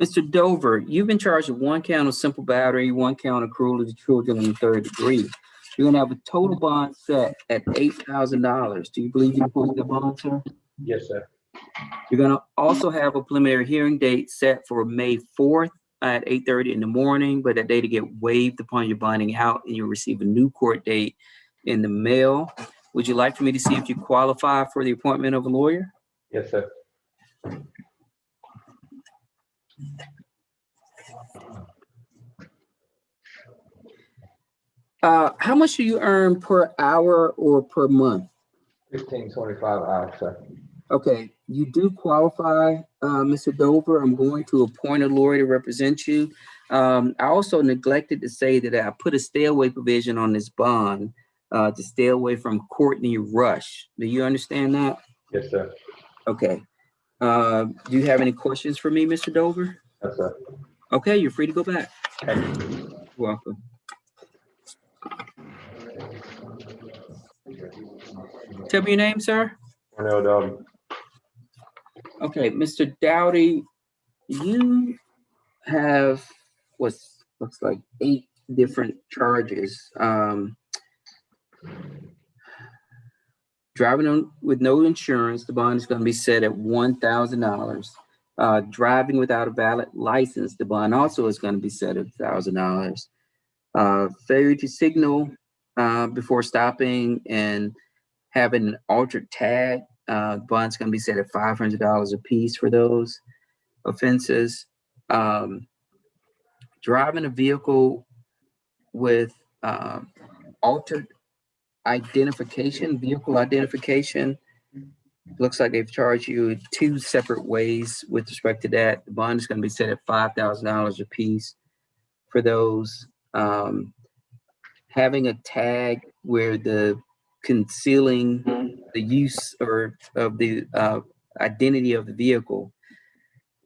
Mr. Dover, you've been charged with one count of simple battery, one count of cruelty to children in the 3rd degree. You're gonna have a total bond set at $8,000. Do you believe you can post that bond, sir? Yes, sir. You're gonna also have a preliminary hearing date set for May 4th at 8:30 in the morning, but that date will get waived upon your bonding out, and you'll receive a new court date in the mail. Would you like for me to see if you qualify for the appointment of a lawyer? Yes, sir. How much do you earn per hour or per month? $15.25 an hour, sir. Okay, you do qualify, Mr. Dover. I'm going to appoint a lawyer to represent you. I also neglected to say that I put a stay away provision on this bond to stay away from Courtney Rush. Do you understand that? Yes, sir. Okay. Do you have any questions for me, Mr. Dover? Yes, sir. Okay, you're free to go back. You're welcome. Tell me your name, sir. Cornell Dowdy. Okay, Mr. Dowdy, you have what's looks like 8 different charges. Driving on with no insurance, the bond is going to be set at $1,000. Driving without a valid license, the bond also is going to be set at $1,000. Failure to signal before stopping and having an altered tag, the bond's going to be set at $500 a piece for those offenses. Driving a vehicle with altered vehicle identification. Looks like they've charged you 2 separate ways with respect to that. The bond is going to be set at $5,000 a piece for those. Having a tag where the concealing the use or of the identity of the vehicle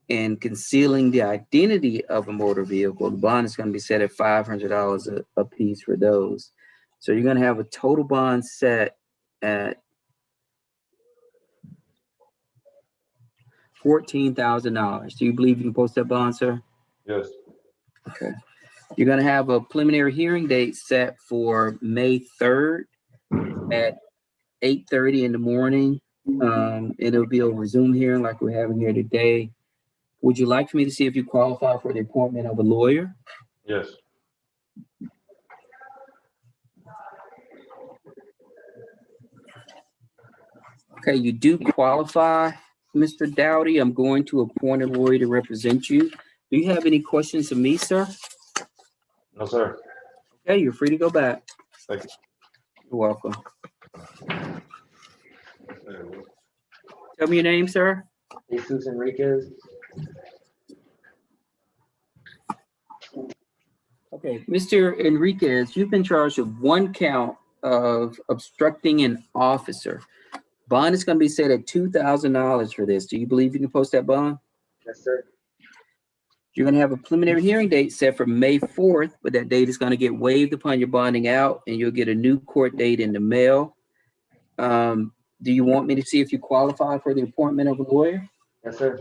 and concealing the identity of a motor vehicle, the bond is going to be set at $500 a piece for those. So you're going to have a total bond set at $14,000. Do you believe you can post that bond, sir? Yes. Okay. You're going to have a preliminary hearing date set for May 3rd at 8:30 in the morning. It'll be over Zoom hearing like we're having here today. Would you like for me to see if you qualify for the appointment of a lawyer? Yes. Okay, you do qualify, Mr. Dowdy. I'm going to appoint a lawyer to represent you. Do you have any questions of me, sir? No, sir. Okay, you're free to go back. Thank you. You're welcome. Tell me your name, sir. Jesus Enriquez. Okay, Mr. Enriquez, you've been charged with one count of obstructing an officer. Bond is going to be set at $2,000 for this. Do you believe you can post that bond? Yes, sir. You're going to have a preliminary hearing date set for May 4th, but that date is going to get waived upon your bonding out, and you'll get a new court date in the mail. Do you want me to see if you qualify for the appointment of a lawyer? Yes, sir.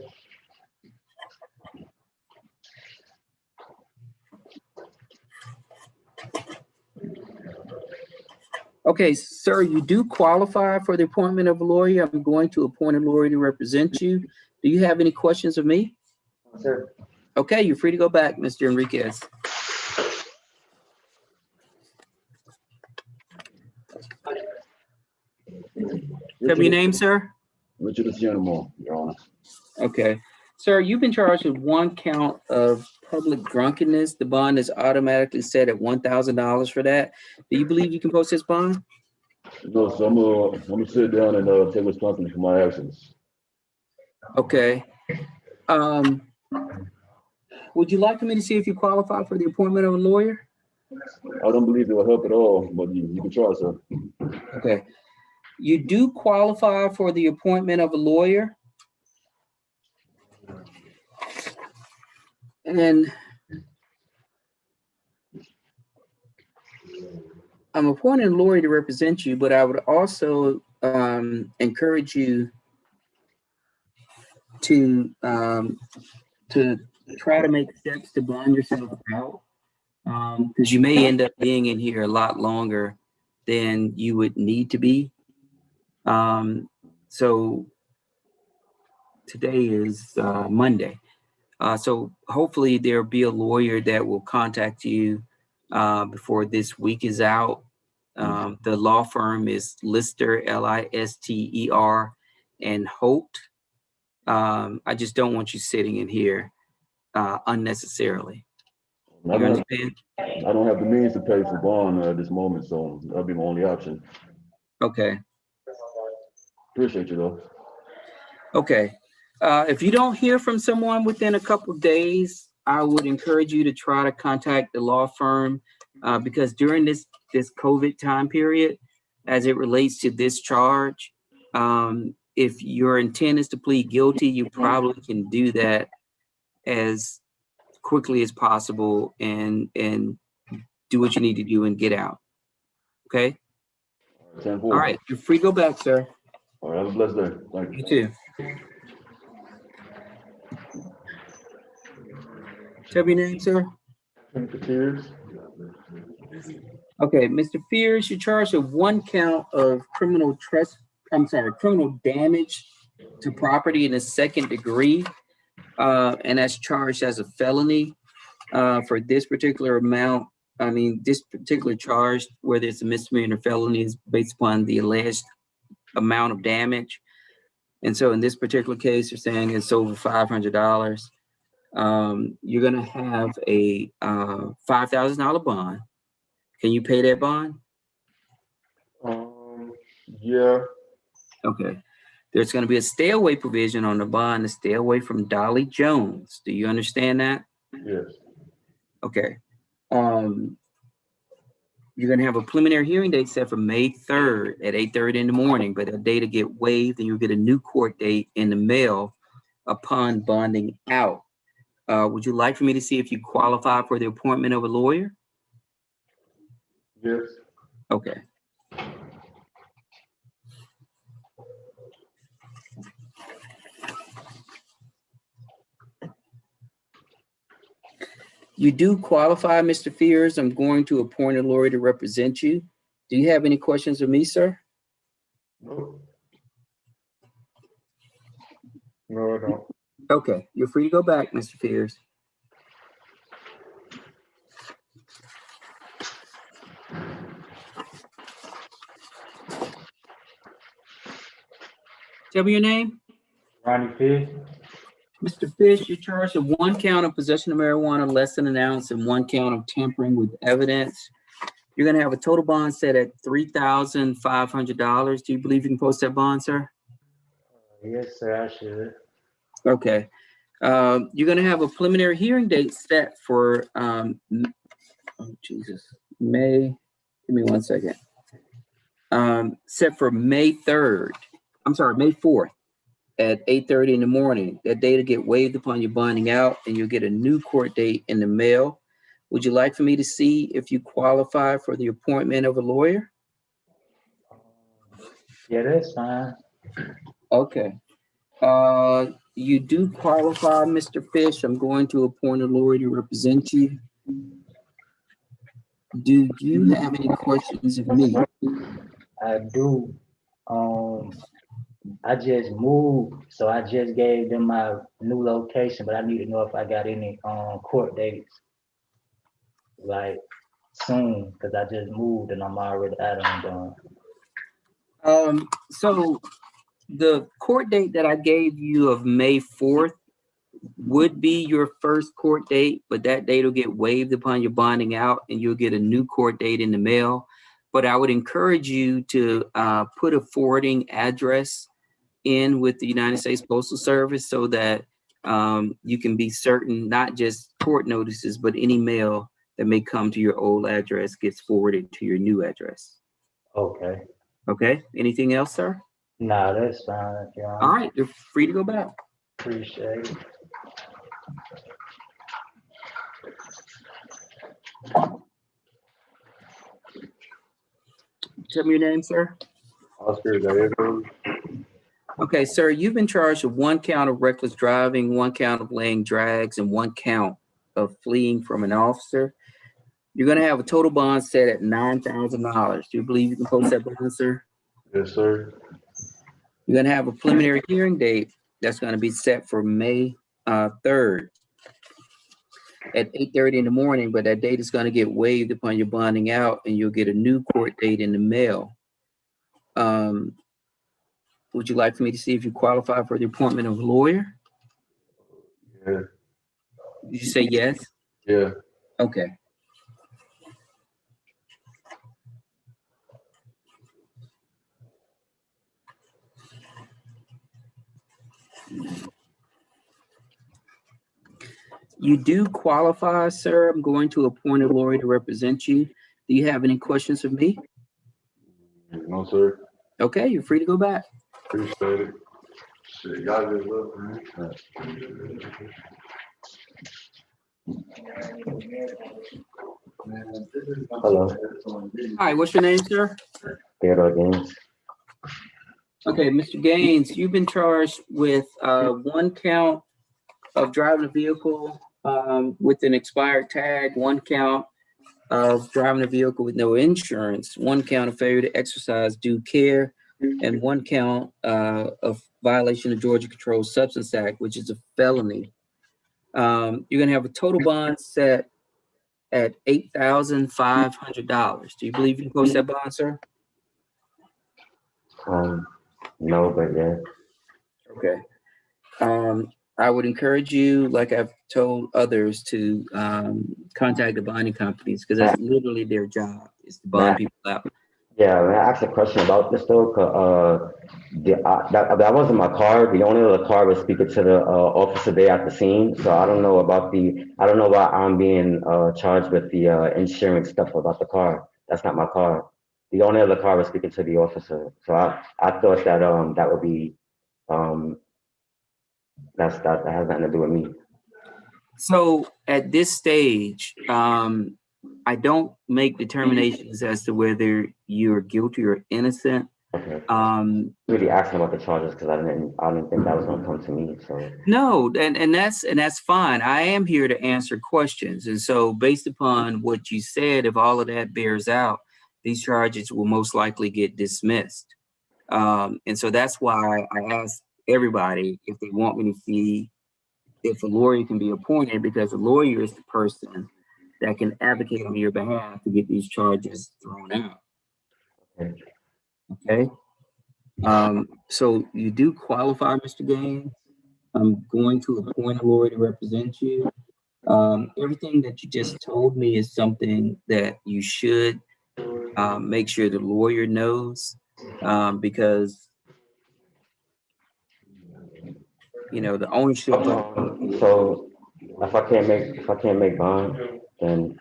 Okay, sir, you do qualify for the appointment of a lawyer. I'm going to appoint a lawyer to represent you. Do you have any questions of me? Yes, sir. Okay, you're free to go back, Mr. Enriquez. Tell me your name, sir. Richard Asianamo, Your Honor. Okay. Sir, you've been charged with one count of public drunkenness. The bond is automatically set at $1,000 for that. Do you believe you can post this bond? No, so I'm gonna sit down and take responsibility for my actions. Okay. Would you like for me to see if you qualify for the appointment of a lawyer? I don't believe it will help at all, but you can try, sir. Okay. You do qualify for the appointment of a lawyer. And I'm appointing a lawyer to represent you, but I would also encourage you to try to make steps to bond yourself out, because you may end up being in here a lot longer than you would need to be. So today is Monday. So hopefully there'll be a lawyer that will contact you before this week is out. The law firm is Lister, Lister, and Holt. I just don't want you sitting in here unnecessarily. You understand? I don't have the means to pay for bond at this moment, so that'll be my only option. Okay. Appreciate you, though. Okay. If you don't hear from someone within a couple of days, I would encourage you to try to contact the law firm because during this COVID time period, as it relates to this charge, if your intent is to plead guilty, you probably can do that as quickly as possible and do what you need to do and get out. Okay? All right. You're free to go back, sir. All right. Have a blessed day. Thank you. You too. Tell me your name, sir. Mr. Fears. Okay, Mr. Fears, you're charged with one count of criminal damage to property in the second degree, and that's charged as a felony. For this particular amount, I mean, this particular charge, whether it's a misdemeanor or felony, is based upon the alleged amount of damage. And so in this particular case, you're saying it's over $500. You're gonna have a $5,000 bond. Can you pay that bond? Yeah. Okay. There's gonna be a stay away provision on the bond to stay away from Dolly Jones. Do you understand that? Yes. Okay. You're gonna have a preliminary hearing date set for May 3rd at 8:30 in the morning, but that date will get waived and you'll get a new court date in the mail upon bonding out. Would you like for me to see if you qualify for the appointment of a lawyer? Yes. Okay. You do qualify, Mr. Fears. I'm going to appoint a lawyer to represent you. Do you have any questions of me, sir? No. No, I don't. Okay, you're free to go back, Mr. Fears. Tell me your name. Ronnie Fish. Mr. Fish, you're charged with 1 count of possession of marijuana less than an ounce and 1 count of tampering with evidence. You're gonna have a total bond set at $3,500. Do you believe you can post that bond, sir? Yes, sir, I should. Okay. You're gonna have a preliminary hearing date set for, oh Jesus, May, give me 1 second. Set for May 3rd. I'm sorry, May 4th at 8:30 in the morning. That date will get waived upon your bonding out and you'll get a new court date in the mail. Would you like for me to see if you qualify for the appointment of a lawyer? Yeah, that's fine. Okay. You do qualify, Mr. Fish. I'm going to appoint a lawyer to represent you. Do you have any questions of me? I do. I just moved, so I just gave them my new location, but I need to know if I got any court dates, like soon, because I just moved and I'm already out on done. So the court date that I gave you of May 4th would be your first court date, but that date will get waived upon your bonding out and you'll get a new court date in the mail. But I would encourage you to put a forwarding address in with the United States Postal Service so that you can be certain not just court notices, but any mail that may come to your old address gets forwarded to your new address. Okay. Okay. Anything else, sir? Nah, that's fine. Yeah, All right. You're free to go back. appreciate it. Tell me your name, sir. Oscar Diego. Okay, sir, you've been charged with 1 count of reckless driving, 1 count of laying drags, and 1 count of fleeing from an officer. You're gonna have a total bond set at $9,000. Do you believe you can post that bond, sir? Yes, sir. You're gonna have a preliminary hearing date that's gonna be set for May 3rd at 8:30 in the morning, but that date is gonna get waived upon your bonding out and you'll get a new court date in the mail. Would you like for me to see if you qualify for the appointment of a lawyer? Yeah. Did you say yes? Yeah. Okay. You do qualify, sir. I'm going to appoint a lawyer to represent you. Do you have any questions of me? No, sir. Okay, you're free to go back. Appreciate it. Shit, y'all just love, man. Hello, Hi, what's your name, sir? Theodore Gaines. Okay, Mr. Gaines, you've been charged with 1 count of driving a vehicle with an expired tag, 1 count of driving a vehicle with no insurance, 1 count of failure to exercise due care, and 1 count of violation of Georgia Controlled Substance Act, which is a felony. You're gonna have a total bond set at $8,500. Do you believe you can post that bond, sir? No, but yeah. Okay. I would encourage you, like I've told others, to contact the bonding companies because that's literally their job is to bond people out. Yeah, when I asked a question about this though, that wasn't my car. The owner of the car was speaking to the officer there at the scene. So I don't know about I don't know why I'm being charged with the insurance stuff about the car. That's not my car. The owner of the car was speaking to the officer. So I thought that that would be that has nothing to do with me. So at this stage, I don't make determinations as to whether you're guilty or innocent. Okay. Really asking about the charges because I didn't think that was going to come to me. So no, and that's fine. I am here to answer questions, and so based upon what you said, if all of that bears out, these charges will most likely get dismissed. And so that's why I asked everybody if they want me to see if a lawyer can be appointed, because a lawyer is the person that can advocate on your behalf to get these charges thrown out. okay. Okay. So you do qualify, Mr. Gaines. I'm going to appoint a lawyer to represent you. Everything that you just told me is something that you should make sure the lawyer knows, because you know the ownership of So if I can't make bond, then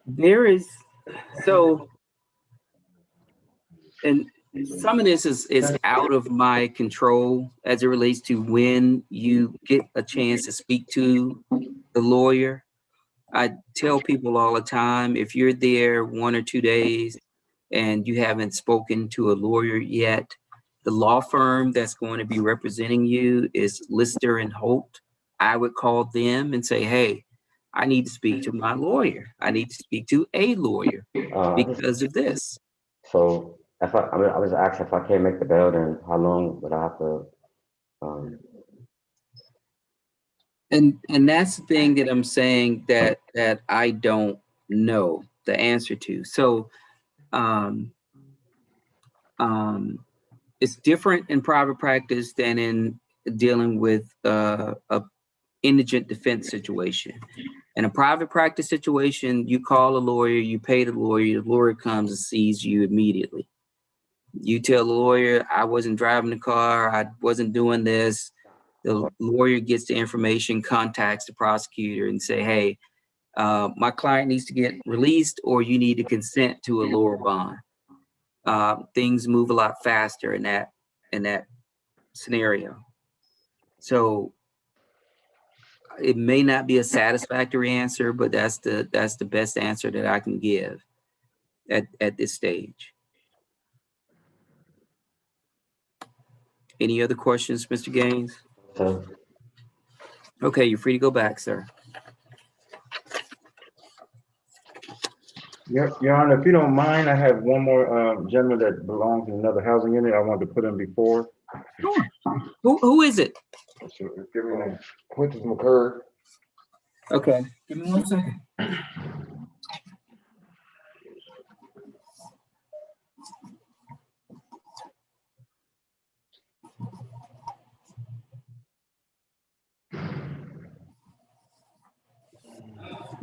there is and some of this is out of my control as it relates to when you get a chance to speak to the lawyer. I tell people all the time, if you're there 1 or 2 days and you haven't spoken to a lawyer yet, the law firm that's going to be representing you is Lister and Holt. I would call them and say, hey, I need to speak to my lawyer. I need to speak to a lawyer because of this. so if I was asking if I can't make the bail, then how long would I have to? And that's the thing that I'm saying that I don't know the answer to. So it's different in private practice than in dealing with a indigent defense situation. In a private practice situation, you call a lawyer, you pay the lawyer comes and sees you immediately. You tell the lawyer, I wasn't driving the car, I wasn't doing this. The lawyer gets the information, contacts the prosecutor and say, hey, my client needs to get released or you need to consent to a lower bond. Things move a lot faster in that scenario. So it may not be a satisfactory answer, but that's the best answer that I can give at this stage. Any other questions, Mr. Gaines? Okay, you're free to go back, sir. Your Honor, if you don't mind, I have one more gentleman that belongs in another housing unit. I wanted to put him before. Sure. Who is it? Give me a name. Quintus McCurry. Okay, give me 1 second.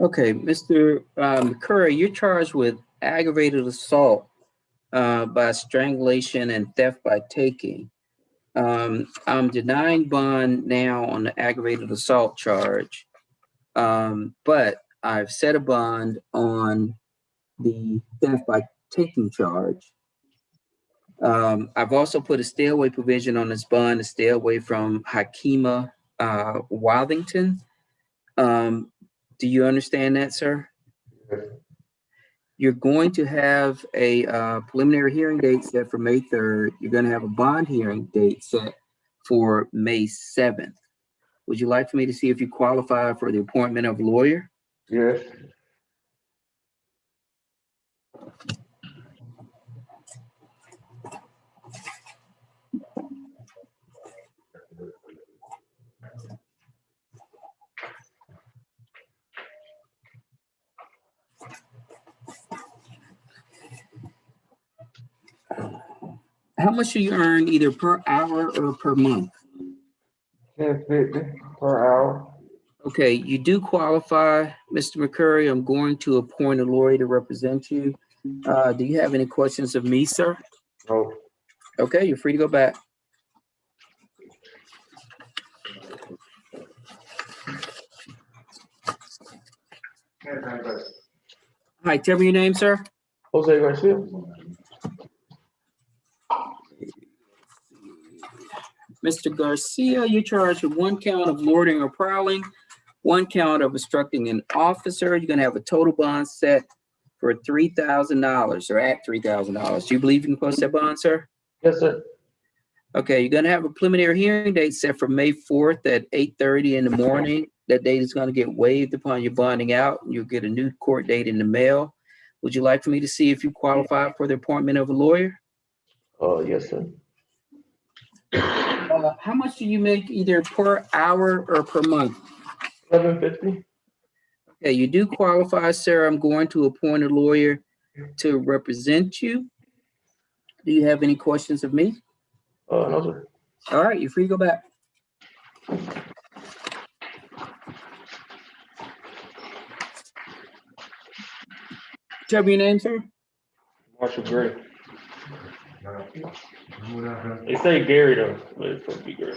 Okay, Mr. McCurry, you're charged with aggravated assault by strangulation and theft by taking. I'm denying bond now on the aggravated assault charge, but I've set a bond on the theft by taking charge. I've also put a stay away provision on this bond to stay away from Hakima Wildington. Do you understand that, sir? You're going to have a preliminary hearing date set for May 3rd. You're going to have a bond hearing date set for May 7th. Would you like for me to see if you qualify for the appointment of a lawyer? Yes. How much do you earn either per hour or per month? $10.50 per hour. Okay, you do qualify, Mr. McCurry. I'm going to appoint a lawyer to represent you. Do you have any questions of me, sir? No. Okay, you're free to go back. Hi, tell me your name, sir. Jose Garcia. Mr. Garcia, you're charged with 1 count of loitering or prowling, 1 count of obstructing an officer. You're gonna have a total bond set for $3,000 or at $3,000. Do you believe you can post that bond, sir? Yes, sir. Okay, you're gonna have a preliminary hearing date set for May 4th at 8:30 in the morning. That date is gonna get waived upon your bonding out. You'll get a new court date in the mail. Would you like for me to see if you qualify for the appointment of a lawyer? Yes, sir. How much do you make either per hour or per month? $11.50. Okay, you do qualify, sir. I'm going to appoint a lawyer to represent you. Do you have any questions of me? No, sir. All right, you're free to go back. Tell me your name, sir. Marshall Gray. They say Gary though, but it's supposed to be Gray.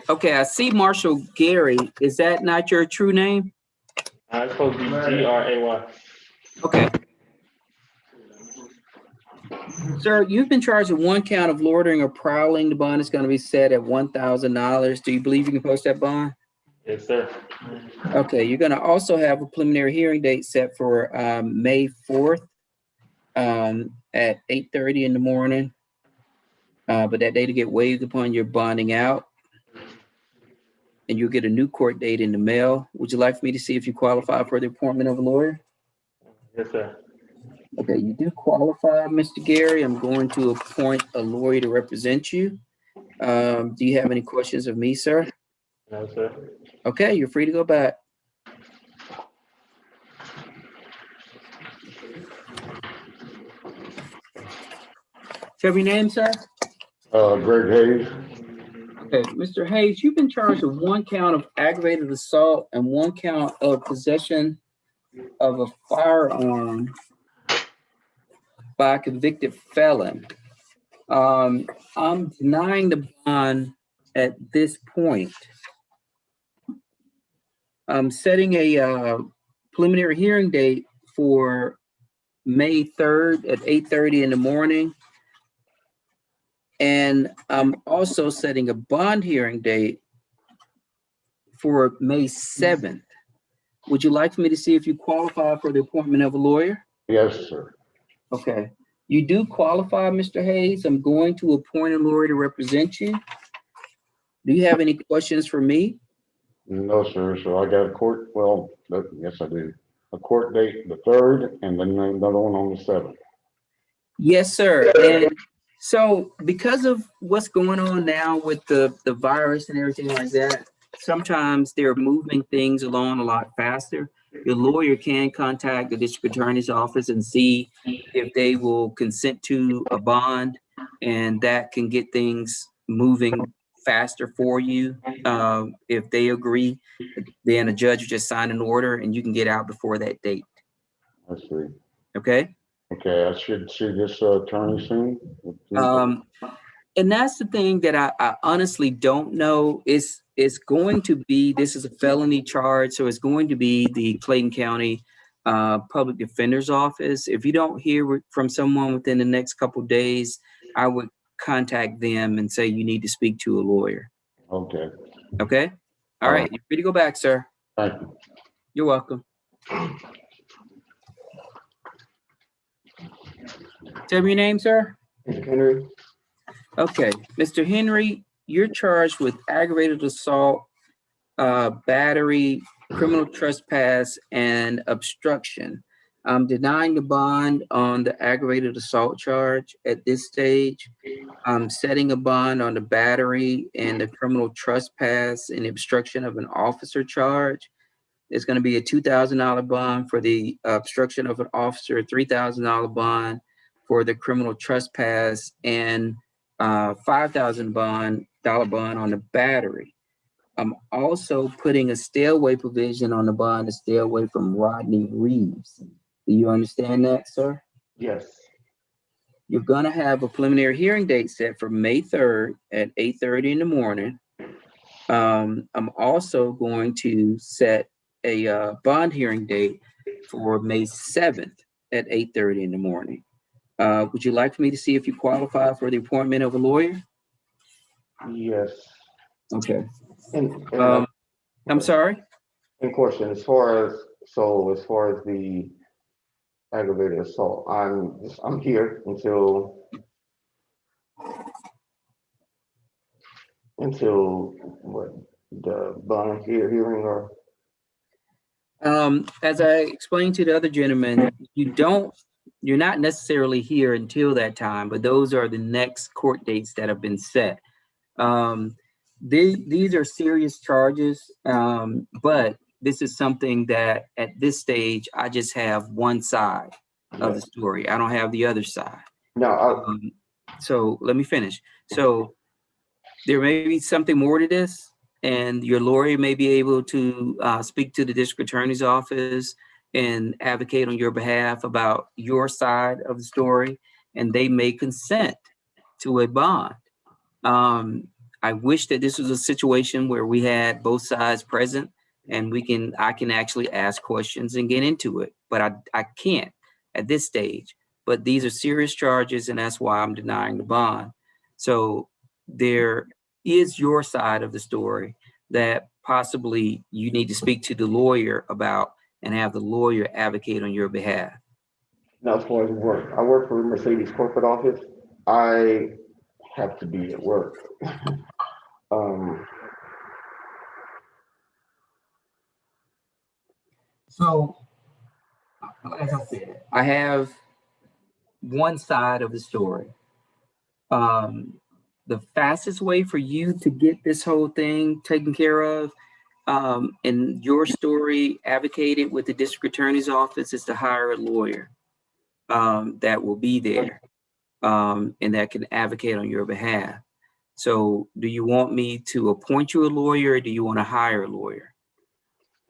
Okay, I see Marshall Gary. Is that not your true name? It's supposed to be Gray. Okay. Sir, you've been charged with 1 count of loitering or prowling. The bond is going to be set at $1,000. Do you believe you can post that bond? Yes, sir. Okay, you're going to also have a preliminary hearing date set for May 4th at 8:30 in the morning. But that date will get waived upon your bonding out. And you'll get a new court date in the mail. Would you like for me to see if you qualify for the appointment of a lawyer? Yes, sir. Okay, you do qualify, Mr. Gary. I'm going to appoint a lawyer to represent you. Do you have any questions of me, sir? No, sir. Okay, you're free to go back. Tell me your name, sir. Greg Hayes. Okay, Mr. Hayes, you've been charged with 1 count of aggravated assault and 1 count of possession of a firearm by a convicted felon. I'm denying the bond at this point. I'm setting a preliminary hearing date for May 3rd at 8:30 in the morning. And I'm also setting a bond hearing date for May 7th. Would you like for me to see if you qualify for the appointment of a lawyer? Yes, sir. Okay. You do qualify, Mr. Hayes. I'm going to appoint a lawyer to represent you. Do you have any questions for me? No, sir. So I got a court, well, yes, I do. A court date, the 3rd, and then another one on the 7th. Yes, sir. And so because of what's going on now with the virus and everything like that, sometimes they're moving things along a lot faster. Your lawyer can contact the district attorney's office and see if they will consent to a bond, and that can get things moving faster for you. If they agree, then a judge will just sign an order and you can get out before that date. I see. Okay? Okay, I should see this attorney soon. And that's the thing that I honestly don't know. It's going to be, this is a felony charge, so it's going to be the Clayton County Public Defender's Office. If you don't hear from someone within the next couple of days, I would contact them and say you need to speak to a lawyer. Okay. Okay? All right, you're free to go back, sir. Thank you. You're welcome. Tell me your name, sir. Henry. Okay, Mr. Henry, you're charged with aggravated assault, battery, criminal trespass, and obstruction. I'm denying the bond on the aggravated assault charge at this stage. I'm setting a bond on the battery and the criminal trespass and obstruction of an officer charge. It's going to be a $2,000 bond for the obstruction of an officer, a $3,000 bond for the criminal trespass, and $5,000 bond on the battery. I'm also putting a stay away provision on the bond to stay away from Rodney Reeves. Do you understand that, sir? Yes. You're gonna have a preliminary hearing date set for May 3rd at 8:30 in the morning. I'm also going to set a bond hearing date for May 7th at 8:30 in the morning. Would you like for me to see if you qualify for the appointment of a lawyer? Yes. Okay. And I'm sorry? in question, as far as the aggravated assault, I'm here until what, the bond hearing or? As I explained to the other gentleman, you're not necessarily here until that time, but those are the next court dates that have been set. These are serious charges, but this is something that at this stage, I just have one side. of the story. I don't have the other side. No, So let me finish. So there may be something more to this, and your lawyer may be able to speak to the district attorney's office and advocate on your behalf about your side of the story, and they may consent to a bond. I wish that this was a situation where we had both sides present and I can actually ask questions and get into it, but I can't at this stage. But these are serious charges, and that's why I'm denying the bond. So there is your side of the story that possibly you need to speak to the lawyer about and have the lawyer advocate on your behalf. now as far as work, I work for Mercedes corporate office. I have to be at work. So, like I said, I have one side of the story. The fastest way for you to get this whole thing taken care of, and your story advocated with the district attorney's office, is to hire a lawyer that will be there and that can advocate on your behalf. So do you want me to appoint you a lawyer, or do you want to hire a lawyer?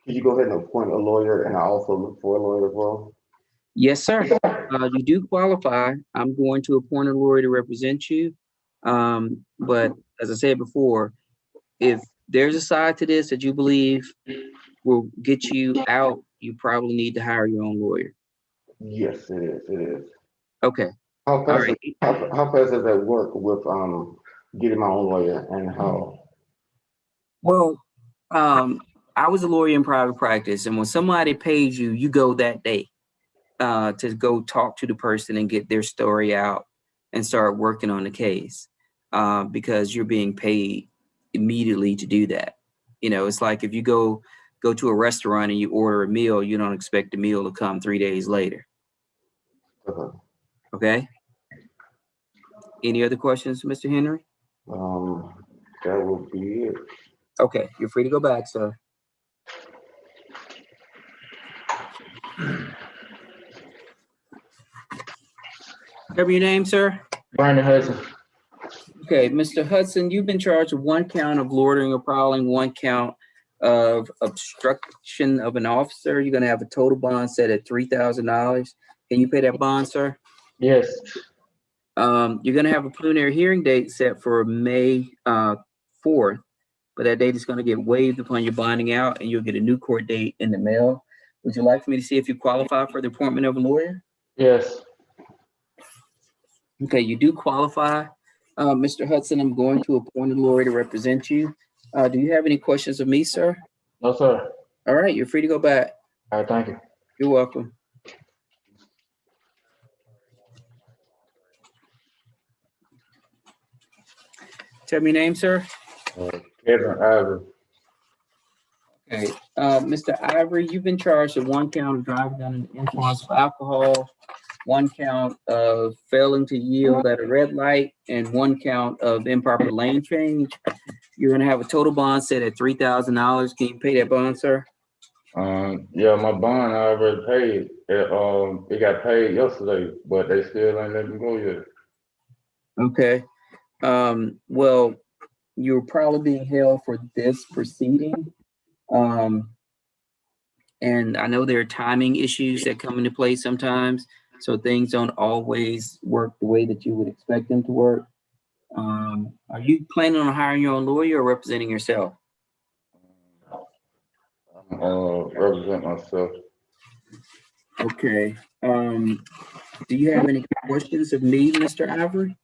Could you go ahead and appoint a lawyer, and I also look for a lawyer as well? Yes, sir. You do qualify. I'm going to appoint a lawyer to represent you. But as I said before, if there's a side to this that you believe will get you out, you probably need to hire your own lawyer. Yes, it is. It is. Okay. How All fast? right. How fast does that work with getting my own lawyer, and how? Well, I was a lawyer in private practice, and when somebody pays you, you go that day to go talk to the person and get their story out and start working on the case because you're being paid immediately to do that. You know, it's like if you go to a restaurant and you order a meal, you don't expect the meal to come 3 days later. Okay. Any other questions, Mr. Henry? That will be it. Okay, you're free to go back, sir. Have your name, sir? Brandon Hudson. Okay, Mr. Hudson, you've been charged with 1 count of loitering or prowling, 1 count of obstruction of an officer. You're gonna have a total bond set at $3,000. Can you pay that bond, sir? Yes. You're gonna have a preliminary hearing date set for May 4th, but that date is gonna get waived upon your bonding out, and you'll get a new court date in the mail. Would you like for me to see if you qualify for the appointment of a lawyer? Yes. Okay, you do qualify. Mr. Hudson, I'm going to appoint a lawyer to represent you. Do you have any questions of me, sir? No, sir. All right, you're free to go back. All right, thank you. You're welcome. Tell me your name, sir. Kevin Ivory. Okay, Mr. Ivory, you've been charged with 1 count of driving under the influence of alcohol, 1 count of failing to yield at a red light, and 1 count of improper lane change. You're gonna have a total bond set at $3,000. Can you pay that bond, sir? Yeah, my bond I already paid. It got paid yesterday, but they still ain't let me go yet. Okay. Well, you're probably being held for this proceeding. And I know there are timing issues that come into play sometimes, so things don't always work the way that you would expect them to work. Are you planning on hiring your own lawyer or representing yourself? Represent myself. Okay. Do you have any questions of me, Mr. Ivory?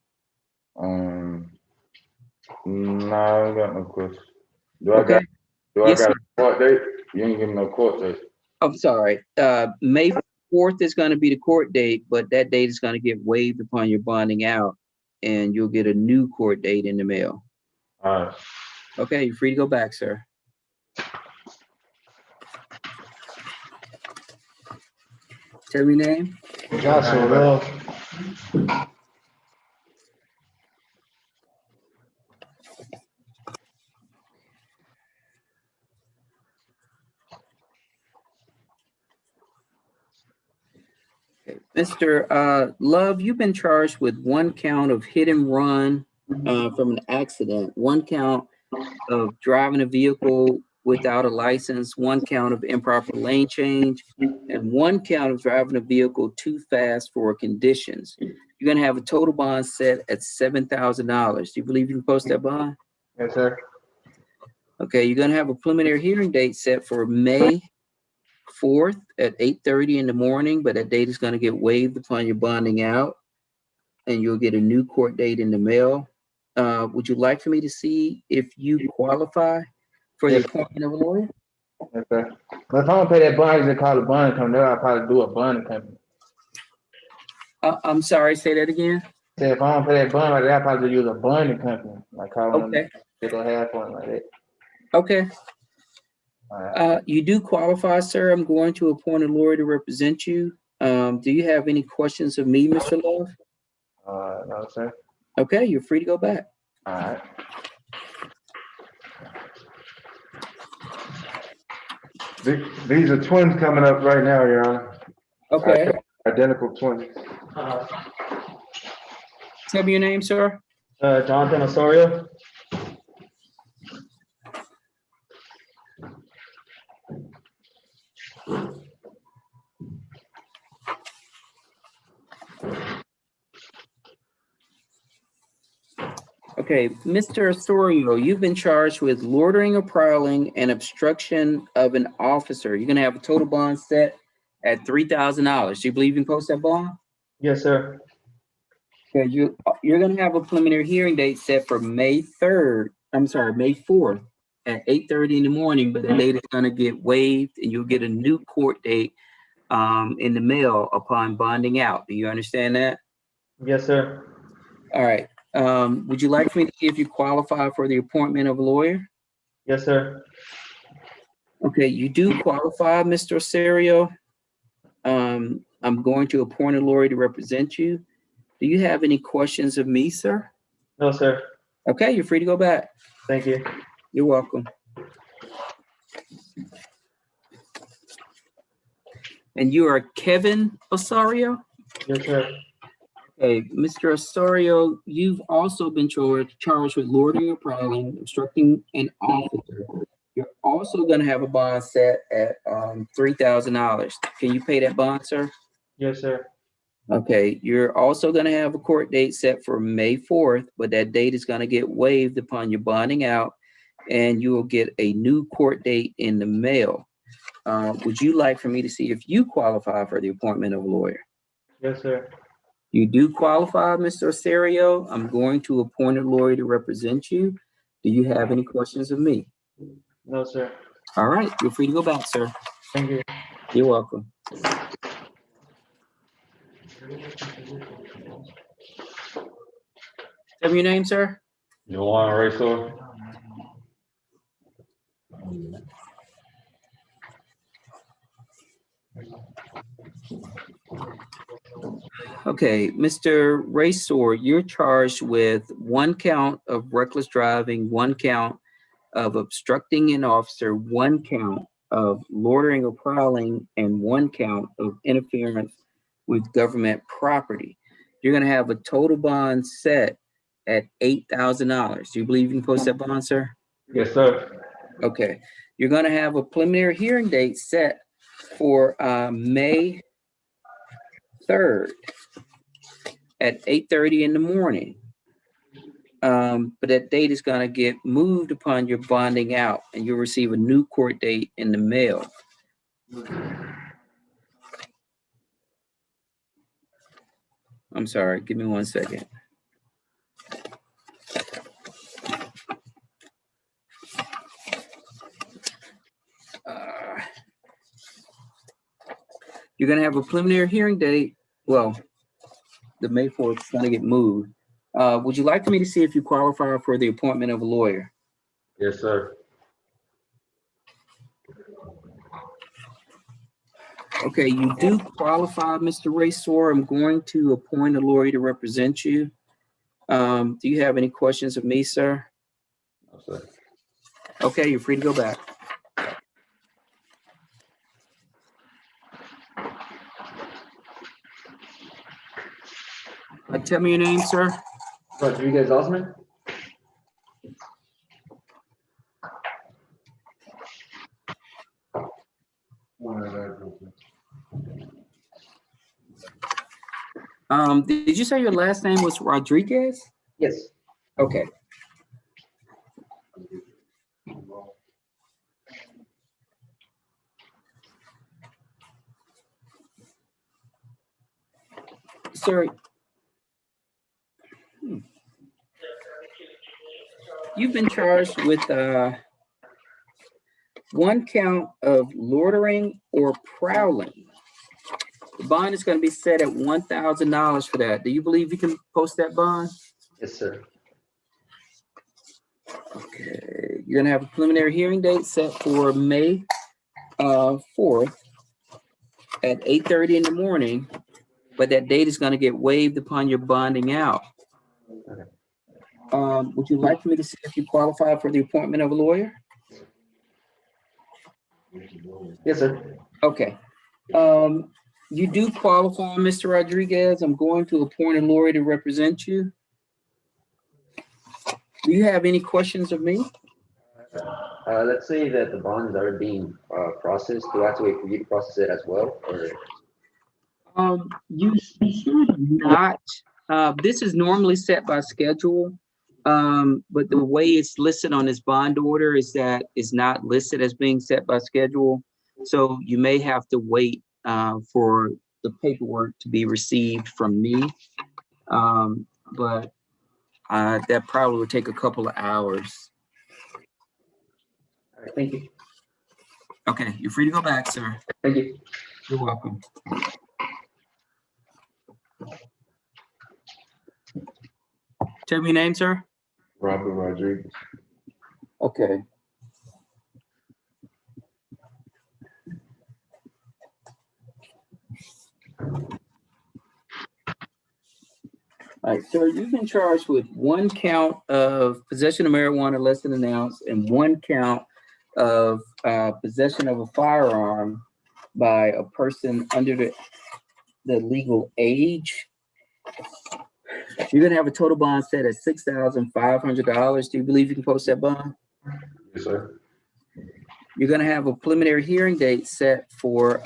No, I ain't got no question. Do Okay. I got a court date? You ain't giving no court date. I'm sorry. May 4th is going to be the court date, but that date is going to get waived upon your bonding out, and you'll get a new court date in the mail. All right. Okay, you're free to go back, sir. Tell me your name. Joshua Love. Okay, Mr. Love, you've been charged with 1 count of hit and run from an accident, 1 count of driving a vehicle without a license, 1 count of improper lane change, and 1 count of driving a vehicle too fast for conditions. You're gonna have a total bond set at $7,000. Do you believe you can post that bond? Yes, sir. Okay, you're gonna have a preliminary hearing date set for May 4th at 8:30 in the morning, but that date is gonna get waived upon your bonding out, and you'll get a new court date in the mail. Would you like for me to see if you qualify for the appointment of a lawyer? Yes, sir. But if I don't pay that bond, they call a bond company. I'll probably do a bond company. I'm sorry, say that again. Say if I don't pay that bond, I'll probably use a bonding company. Like call them. Okay. They don't have one like that. Okay. All right. You do qualify, sir. I'm going to appoint a lawyer to represent you. Do you have any questions of me, Mr. Love? No, sir. Okay, you're free to go back. All right. These are twins coming up right now, Your Honor. Okay. Identical twins. Tell me your name, sir. Jonathan Osorio. Okay, Mr. Osorio, you've been charged with loitering or prowling and obstruction of an officer. You're gonna have a total bond set at $3,000. Do you believe you can post that bond? Yes, sir. Okay, you're gonna have a preliminary hearing date set for May 4th at 8:30 in the morning, but the date is gonna get waived and you'll get a new court date in the mail upon bonding out. Do you understand that? Yes, sir. All right. Would you like for me to see if you qualify for the appointment of a lawyer? Yes, sir. Okay, you do qualify, Mr. Osorio. I'm going to appoint a lawyer to represent you. Do you have any questions of me, sir? No, sir. Okay, you're free to go back. Thank you. You're welcome. And you are Kevin Osorio? Yes, sir. Okay, Mr. Osorio, you've also been charged with loitering or prowling, obstructing an officer. You're also going to have a bond set at $3,000. Can you pay that bond, sir? Yes, sir. Okay, you're also going to have a court date set for May 4th, but that date is going to get waived upon your bonding out, and you will get a new court date in the mail. Would you like for me to see if you qualify for the appointment of a lawyer? Yes, sir. You do qualify, Mr. Osorio. I'm going to appoint a lawyer to represent you. Do you have any questions of me? No, sir. All right, you're free to go back, sir. Thank you. You're welcome. Tell me your name, sir. YYYYY. Okay, Mr. Racer, you're charged with 1 count of reckless driving, 1 count of obstructing an officer, 1 count of loitering or prowling, and 1 count of interference with government property. You're gonna have a total bond set at $8,000. Do you believe you can post that bond, sir? Yes, sir. Okay, you're gonna have a preliminary hearing date set for May 3rd at 8:30 in the morning. But that date is gonna get moved upon your bonding out and you'll receive a new court date in the mail. I'm sorry, give me 1 second. You're gonna have a preliminary hearing date. Well, the May 4th is gonna get moved. Would you like for me to see if you qualify for the appointment of a lawyer? Yes, sir. Okay, you do qualify, Mr. Racer. I'm going to appoint a lawyer to represent you. Do you have any questions of me, sir? No, sir. Okay, you're free to go back. Tell me your name, sir. Rodriguez Osman. Did you say your last name was Rodriguez? Yes. Okay. Sir, you've been charged with one count of loitering or prowling. The bond is going to be set at $1,000 for that. Do you believe you can post that bond? Yes, sir. Okay, you're going to have a preliminary hearing date set for May 4th at 8:30 in the morning, but that date is going to get waived upon your bonding out. Would you like for me to see if you qualify for the appointment of a lawyer? Yes, sir. Okay. You do qualify, Mr. Rodriguez. I'm going to appoint a lawyer to represent you. Do you have any questions of me? Let's say that the bond is already being processed. Do I have to wait for you to process it as well, or? You should not. This is normally set by schedule, but the way it's listed on this bond order is that it's not listed as being set by schedule. So you may have to wait for the paperwork to be received from me, but that probably would take a couple of hours. All right, thank you. Okay, you're free to go back, sir. Thank you. You're welcome. Tell me your name, sir. Robert Rodriguez. Okay. All right, sir, you've been charged with one count of possession of marijuana less than an ounce and one count of possession of a firearm by a person under the legal age. You're gonna have a total bond set at $6,500. Do you believe you can post that bond? Yes, sir. You're gonna have a preliminary hearing date set for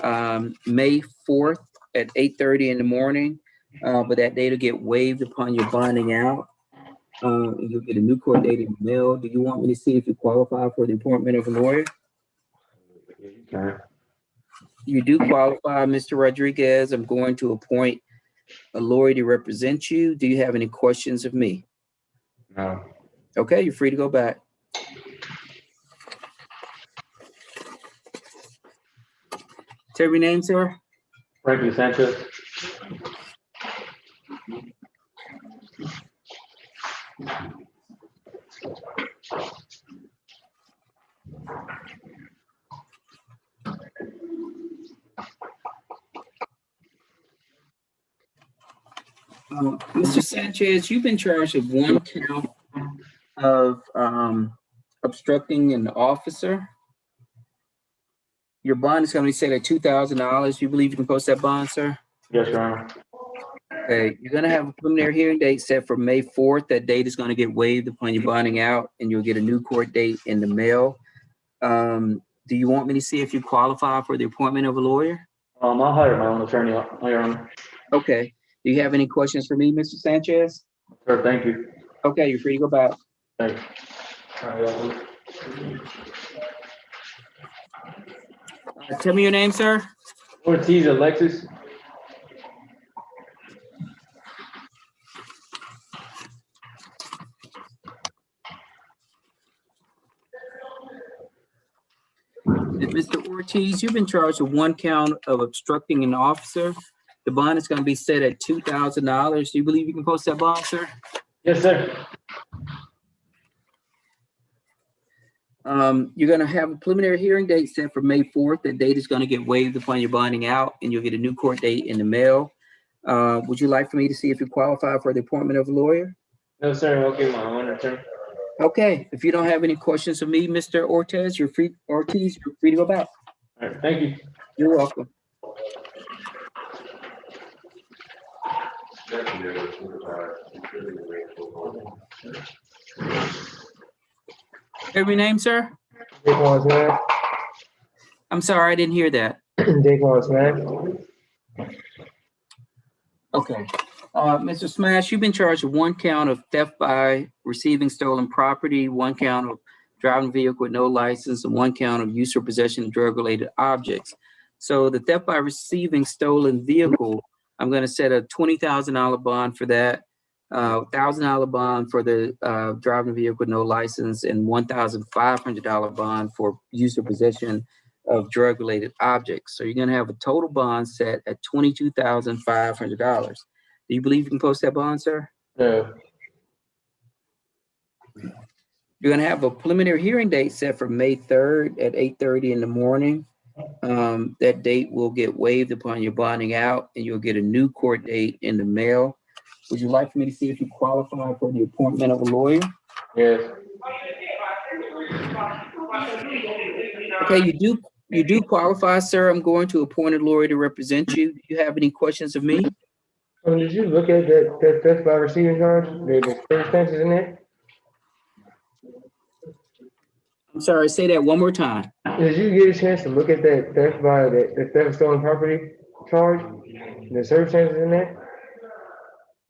May 4th at 8:30 in the morning, but that date will get waived upon your bonding out. And you'll get a new court date in the mail. Do you want me to see if you qualify for the appointment of a lawyer? Yeah, you can. You do qualify, Mr. Rodriguez. I'm going to appoint a lawyer to represent you. Do you have any questions of me? No. Okay, you're free to go back. Tell me your name, sir. Franklin Sanchez. Mr. Sanchez, you've been charged with one count of obstructing an officer. Your bond is going to be set at $2,000. You believe you can post that bond, sir? Yes, Your Honor. Okay, you're going to have a preliminary hearing date set for May 4th. That date is going to get waived upon your bonding out, and you'll get a new court date in the mail. Do you want me to see if you qualify for the appointment of a lawyer? I'll hire my own attorney, Your Honor. Okay. Do you have any questions for me, Mr. Sanchez? Sir, thank you. Okay, you're free to go back. Thank you. Tell me your name, sir. Ortiz Alexis. Mr. Ortiz, you've been charged with one count of obstructing an officer. The bond is going to be set at $2,000. Do you believe you can post that bond, sir? Yes, sir. You're going to have a preliminary hearing date set for May 4th. That date is going to get waived upon your bonding out, and you'll get a new court date in the mail. Would you like for me to see if you qualify for the appointment of a lawyer? No, sir. I'll get my own attorney. Okay. If you don't have any questions of me, Mr. Ortiz, you're free to go back. All right. Thank you. You're welcome. Have your name, sir? Daquan Smash. I'm sorry, I didn't hear that. Daquan Smash. Okay. Mr. Smash, you've been charged with 1 count of theft by receiving stolen property, 1 count of driving a vehicle with no license, and 1 count of use or possession of drug-related objects. So the theft by receiving stolen vehicle, I'm going to set a $20,000 bond for that, $1,000 bond for the driving a vehicle with no license, and $1,500 bond for use or possession of drug-related objects. So you're going to have a total bond set at $22,500. Do you believe you can post that bond, sir? No. You're going to have a preliminary hearing date set for May 3rd at 8:30 in the morning. That date will get waived upon your bonding out, and you'll get a new court date in the mail. Would you like for me to see if you qualify for the appointment of a lawyer? Yes. Okay, you do qualify, sir. I'm going to appoint a lawyer to represent you. Do you have any questions of me? Did you look at that theft by receiving charge? The circumstances in it? I'm sorry, say that one more time. Did you get a chance to look at that theft by the theft of stolen property charge? The circumstances in that?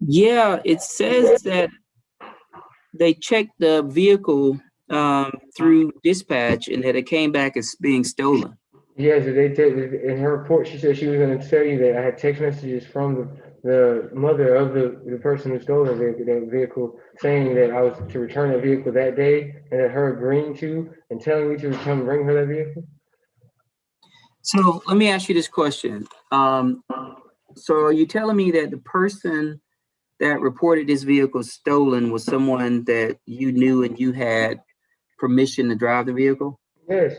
Yeah, it says that they checked the vehicle through dispatch and that it came back as being stolen. Yes, in her report, she said she was going to tell you that I had text messages from the mother of the person who stole the vehicle saying that I was to return the vehicle that day and that her agreeing to and telling me to come bring her that vehicle. So let me ask you this question. So are you telling me that the person that reported this vehicle stolen was someone that you knew and you had permission to drive the vehicle? Yes.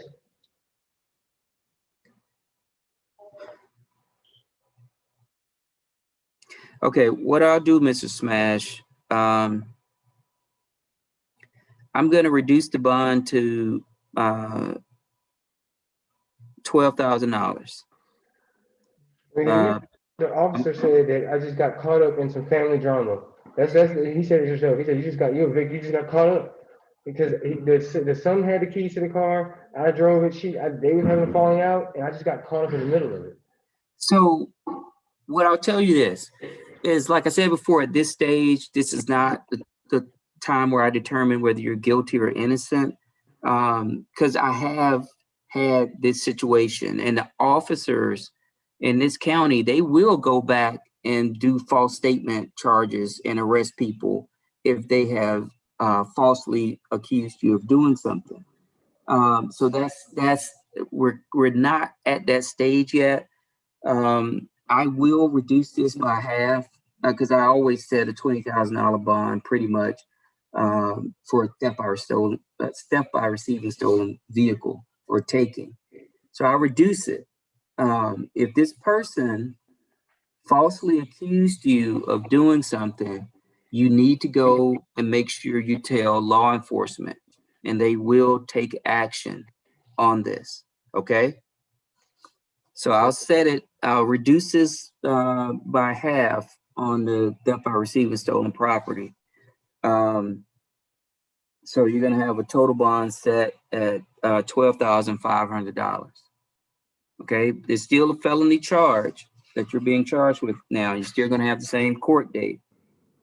Okay, what I'll do, Mr. Smash, I'm going to reduce the bond to $12,000. The officer said that I just got caught up in some family drama. That's he said it yourself. He said you just got caught up because the son had the keys to the car. I drove it. They were having a falling out, and I just got caught up in the middle of it. So what I'll tell you this is, like I said before, at this stage, this is not the time where I determine whether you're guilty or innocent, because I have had this situation, and the officers in this county, they will go back and do false statement charges and arrest people if they have falsely accused you of doing something. So we're not at that stage yet. I will reduce this by half because I always set a $20,000 bond pretty much for theft by receiving stolen vehicle or taking. So I reduce it. If this person falsely accused you of doing something, you need to go and make sure you tell law enforcement, and they will take action on this. Okay? So I'll reduce this by half on the theft by receiving stolen property. So you're going to have a total bond set at $12,500. Okay, there's still a felony charge that you're being charged with now. You're still going to have the same court date.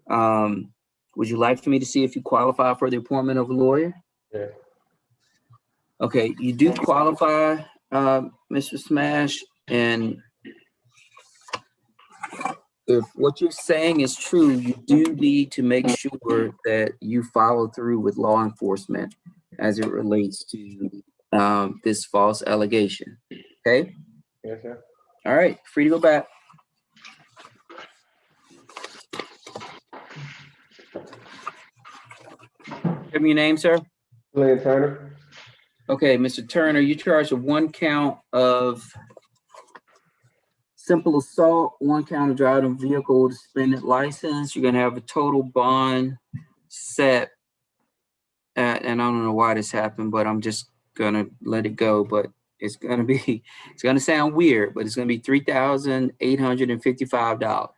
Would you like for me to see if you qualify for the appointment of a lawyer? Yeah. Okay, you do qualify, Mr. Smash, and if what you're saying is true, you do need to make sure that you follow through with law enforcement as it relates to this false allegation. Okay? Yes, sir. All right, free to go back. Give me your name, sir. Glenn Turner. Okay, Mr. Turner, you charged with 1 count of simple assault, 1 count of driving a vehicle with a suspended license. You're going to have a total bond set at, and I don't know why this happened, but I'm just going to let it go. But it's going to sound weird, but it's going to be $3,855.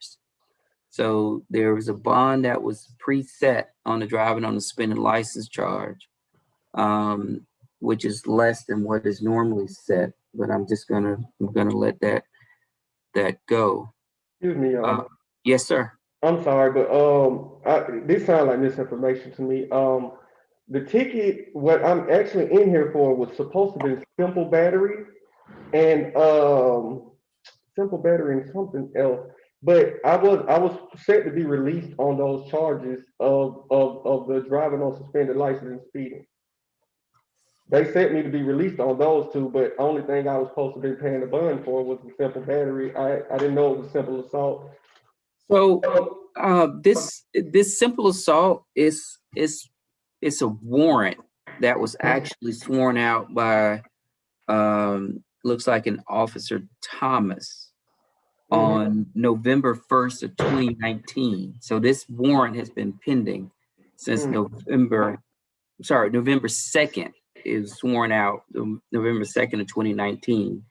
So there was a bond that was preset on the driving on the suspended license charge, which is less than what is normally set. But I'm gonna let that go. Excuse me, Yes, sir. I'm sorry, but this sounds like misinformation to me. The ticket, what I'm actually in here for was supposed to be simple battery and something else. But I was set to be released on those charges of the driving on suspended license and speeding. They set me to be released on those two, but only thing I was supposed to be paying the bond for was the simple battery. I didn't know it was simple assault. So this simple assault is a warrant that was actually sworn out by looks like an Officer Thomas on November 1st of 2019. So this warrant has been pending since November 2nd. It was sworn out November 2nd of 2019.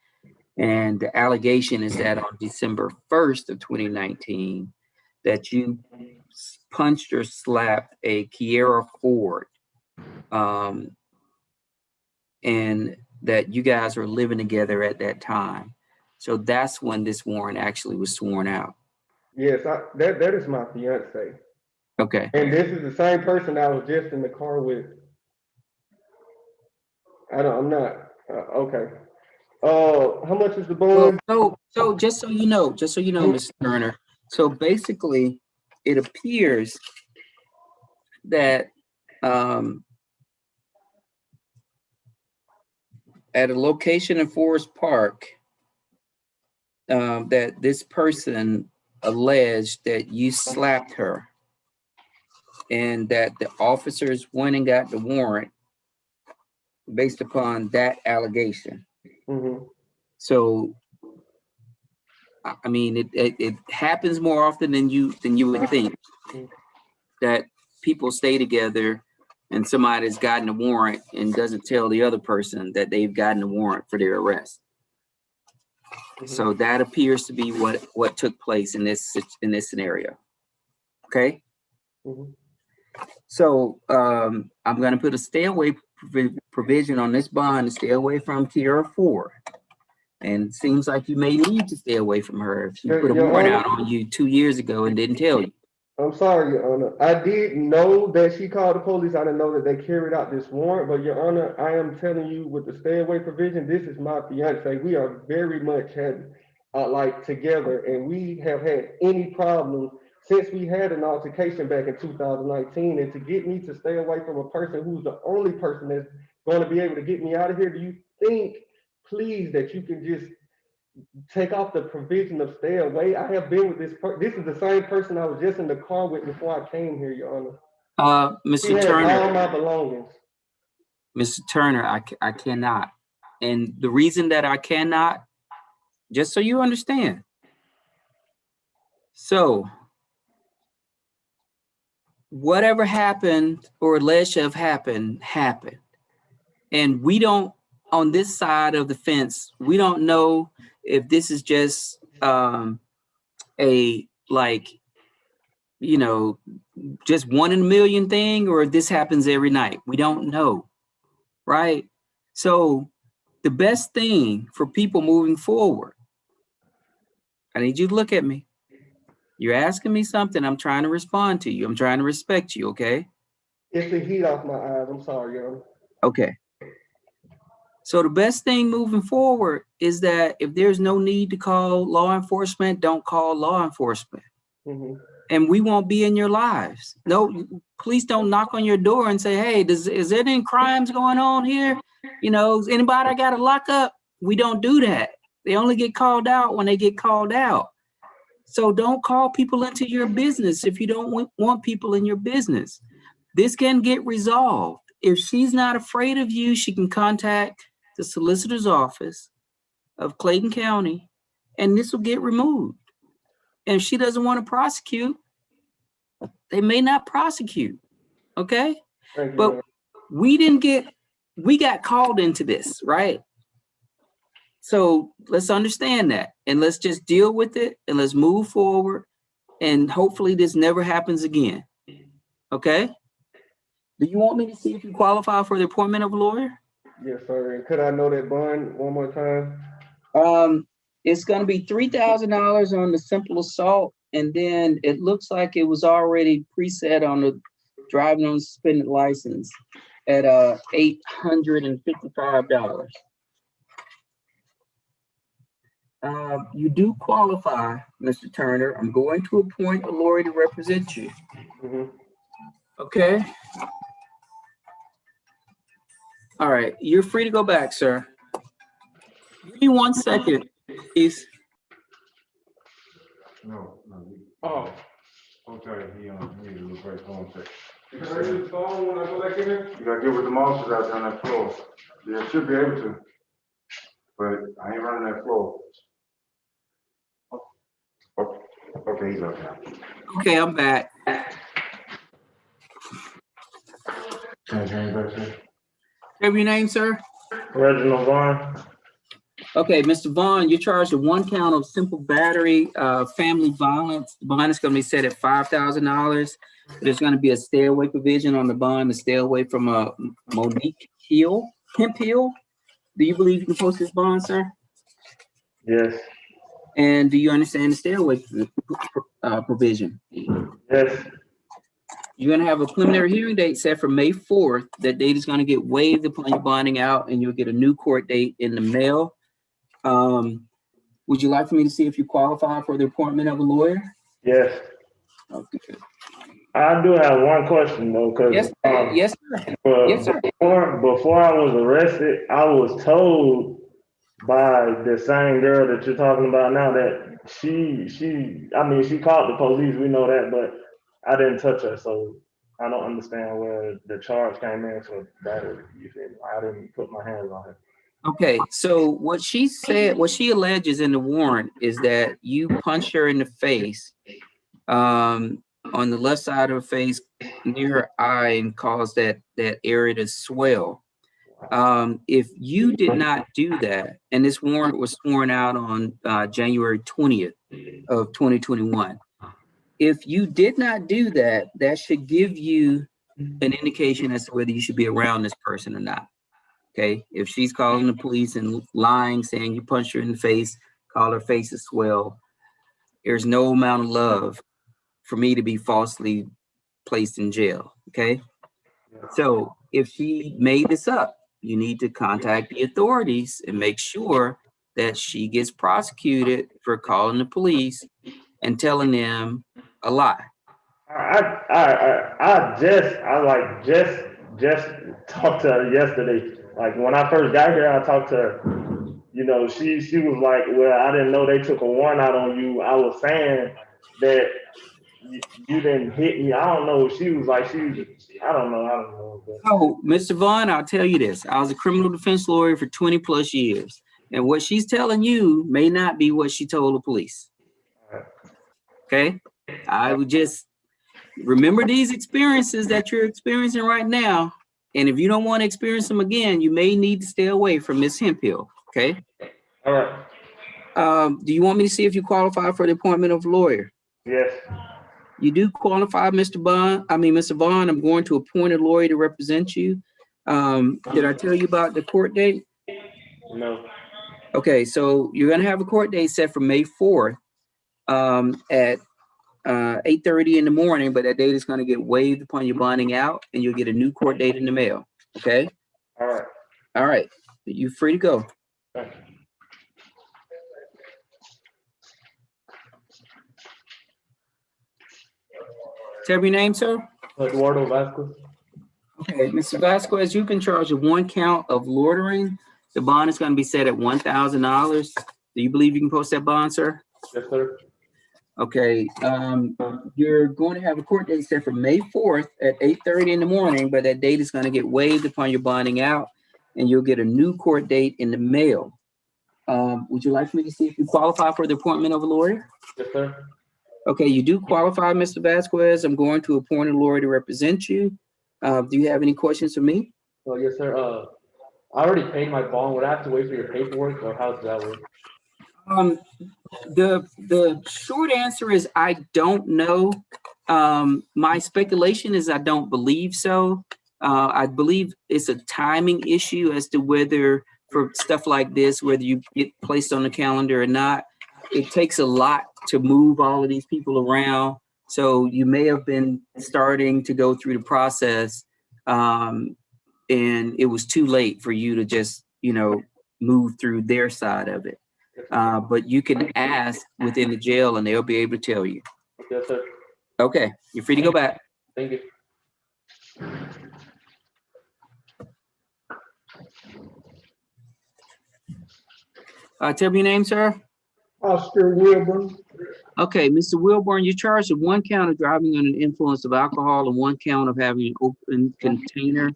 And the allegation is that on December 1st of 2019, that you punched or slapped a Kiera Ford, and that you guys were living together at that time. So that's when this warrant actually was sworn out. Yes, that is my fiance. Okay. And this is the same person I was just in the car with. I'm not, okay. How much is the bond? Well, so just so you know, Mr. Turner, so basically it appears that at a location in Forest Park, that this person alleged that you slapped her, and that the officers went and got the warrant based upon that allegation. So, I mean, it happens more often than you would think, that people stay together and somebody's gotten a warrant and doesn't tell the other person that they've gotten a warrant for their arrest. So that appears to be what took place in this scenario. Okay. So I'm going to put a stay away provision on this bond to stay away from Kiera Ford. And it seems like you may need to stay away from her if she put a warrant out on you 2 years ago and didn't tell you. I'm sorry, Your Honor. I did know that she called the police. I didn't know that they carried out this warrant, but Your Honor, I am telling you with the stay away provision, this is my fiance. We are very much like together, and we have had any problem since we had an altercation back in 2019. And to get me to stay away from a person who's the only person that's going to be able to get me out of here, do you think, please, that you can just take off the provision of stay away? I have been with this this is the same person I was just in the car with before I came here, Your Honor. Mr. Turner, all my belongings. Mr. Turner, I cannot. And the reason that I cannot, just so you understand. So whatever happened or alleged to have happened. And we don't, on this side of the fence, we don't know if this is just a, like, you know, just 1 in a million thing, or if this happens every night. We don't know, right? So the best thing for people moving forward, I need you to look at me. You're asking me something. I'm trying to respond to you. I'm trying to respect you, okay? It's the heat off my eyes. I'm sorry, Your Honor. Okay. So the best thing moving forward is that if there's no need to call law enforcement, don't call law enforcement. And we won't be in your lives. No, police don't knock on your door and say, hey, is there any crimes going on here? You know, is anybody got to lock up? We don't do that. They only get called out when they get called out. So don't call people into your business if you don't want people in your business. This can get resolved. If she's not afraid of you, she can contact the solicitor's office of Clayton County, and this will get removed. And if she doesn't want to prosecute, they may not prosecute, okay? But we got called into this, right? So let's understand that, and let's just deal with it, and let's move forward. and hopefully this never happens again. Okay? Do you want me to see if you qualify for the appointment of a lawyer? Yes, sir. And could I know that bond one more time? It's going to be $3,000 on the simple assault, and then it looks like it was already preset on the driving on suspended license at $855. You do qualify, Mr. Turner. I'm going to appoint a lawyer to represent you. Okay. All right, you're free to go back, sir. Give me 1 second, please. No. Oh, okay, he need to look right phone check. Can I use the phone when I go back in there? You gotta get with the marshals out there on that floor. Yeah, should be able to. But I ain't running that floor. Oh, okay, he's up now. Okay, I'm back. Have your name, sir? Reginald Vaughn. Okay, Mr. Vaughn, you're charged with 1 count of simple battery, family violence. The bond is going to be set at $5,000. There's going to be a stay away provision on the bond to stay away from Monique Hill, Hemp Hill. Do you believe you can post this bond, sir? Yes. And do you understand the stay away provision? Yes. You're going to have a preliminary hearing date set for May 4th. That date is going to get waived upon your bonding out, and you'll get a new court date in the mail. Would you like for me to see if you qualify for the appointment of a lawyer? Yes. Okay. I do have one question though, because yes, yes, sir. Yes, sir. Before I was arrested, I was told by the same girl that you're talking about now that she called the police, we know that, but I didn't touch her, so I don't understand where the charge came in for battery. You feel me? I didn't put my hands on her. Okay, so what she said, what she alleges in the warrant is that you punched her in the face, on the left side of her face near her eye, and caused that area to swell. If you did not do that, and this warrant was sworn out on January 20th of 2021, if you did not do that, that should give you an indication as to whether you should be around this person or not. Okay, if she's calling the police and lying, saying you punched her in the face, call her face to swell, there's no amount of love for me to be falsely placed in jail. Okay, so if she made this up, you need to contact the authorities and make sure that she gets prosecuted for calling the police and telling them a lie. I just talked to her yesterday. Like when I first got here, I talked to her. You know, she was like, well, I didn't know they took a warrant out on you. I was saying that you didn't hit me. I don't know. She was like, I don't know. Oh, Mr. Vaughn, I'll tell you this. I was a criminal defense lawyer for 20 plus years. And what she's telling you may not be what she told the police. Okay? I would just remember these experiences that you're experiencing right now. And if you don't want to experience them again, you may need to stay away from Miss Hemphill. Okay? All right. Do you want me to see if you qualify for the appointment of a lawyer? Yes. You do qualify, Mr. Vaughn. I'm going to appoint a lawyer to represent you. Did I tell you about the court date? No. Okay, so you're going to have a court date set for May 4th at 8:30 in the morning, but that date is going to get waived upon your bonding out, and you'll get a new court date in the mail. Okay? All right. All right. You're free to go. Thank you. Tell me your name, sir. Eduardo Vasquez. Okay, Mr. Vasquez, you've been charged with 1 count of loitering. The bond is going to be set at $1,000. Do you believe you can post that bond, sir? Yes, sir. Okay, you're going to have a court date set for May 4th at 8:30 in the morning, but that date is going to get waived upon your bonding out, and you'll get a new court date in the mail. Would you like me to see if you qualify for the appointment of a lawyer? Yes, sir. Okay, you do qualify, Mr. Vasquez. I'm going to appoint a lawyer to represent you. Do you have any questions for me? Oh, yes, sir. I already paid my bond. Would I have to wait for your paperwork, or how does that work? The short answer is I don't know. My speculation is I don't believe so. I believe it's a timing issue as to whether for stuff like this, whether you get placed on the calendar or not. It takes a lot to move all of these people around. So you may have been starting to go through the process, and it was too late for you to just, move through their side of it. But you can ask within the jail and they'll be able to tell you. Yes, sir. Okay, you're free to go back. Thank you. Tell me your name, sir. Oscar Wilburn. Okay, Mr. Wilburn, you're charged with 1 count of driving under the influence of alcohol and 1 count of having an open container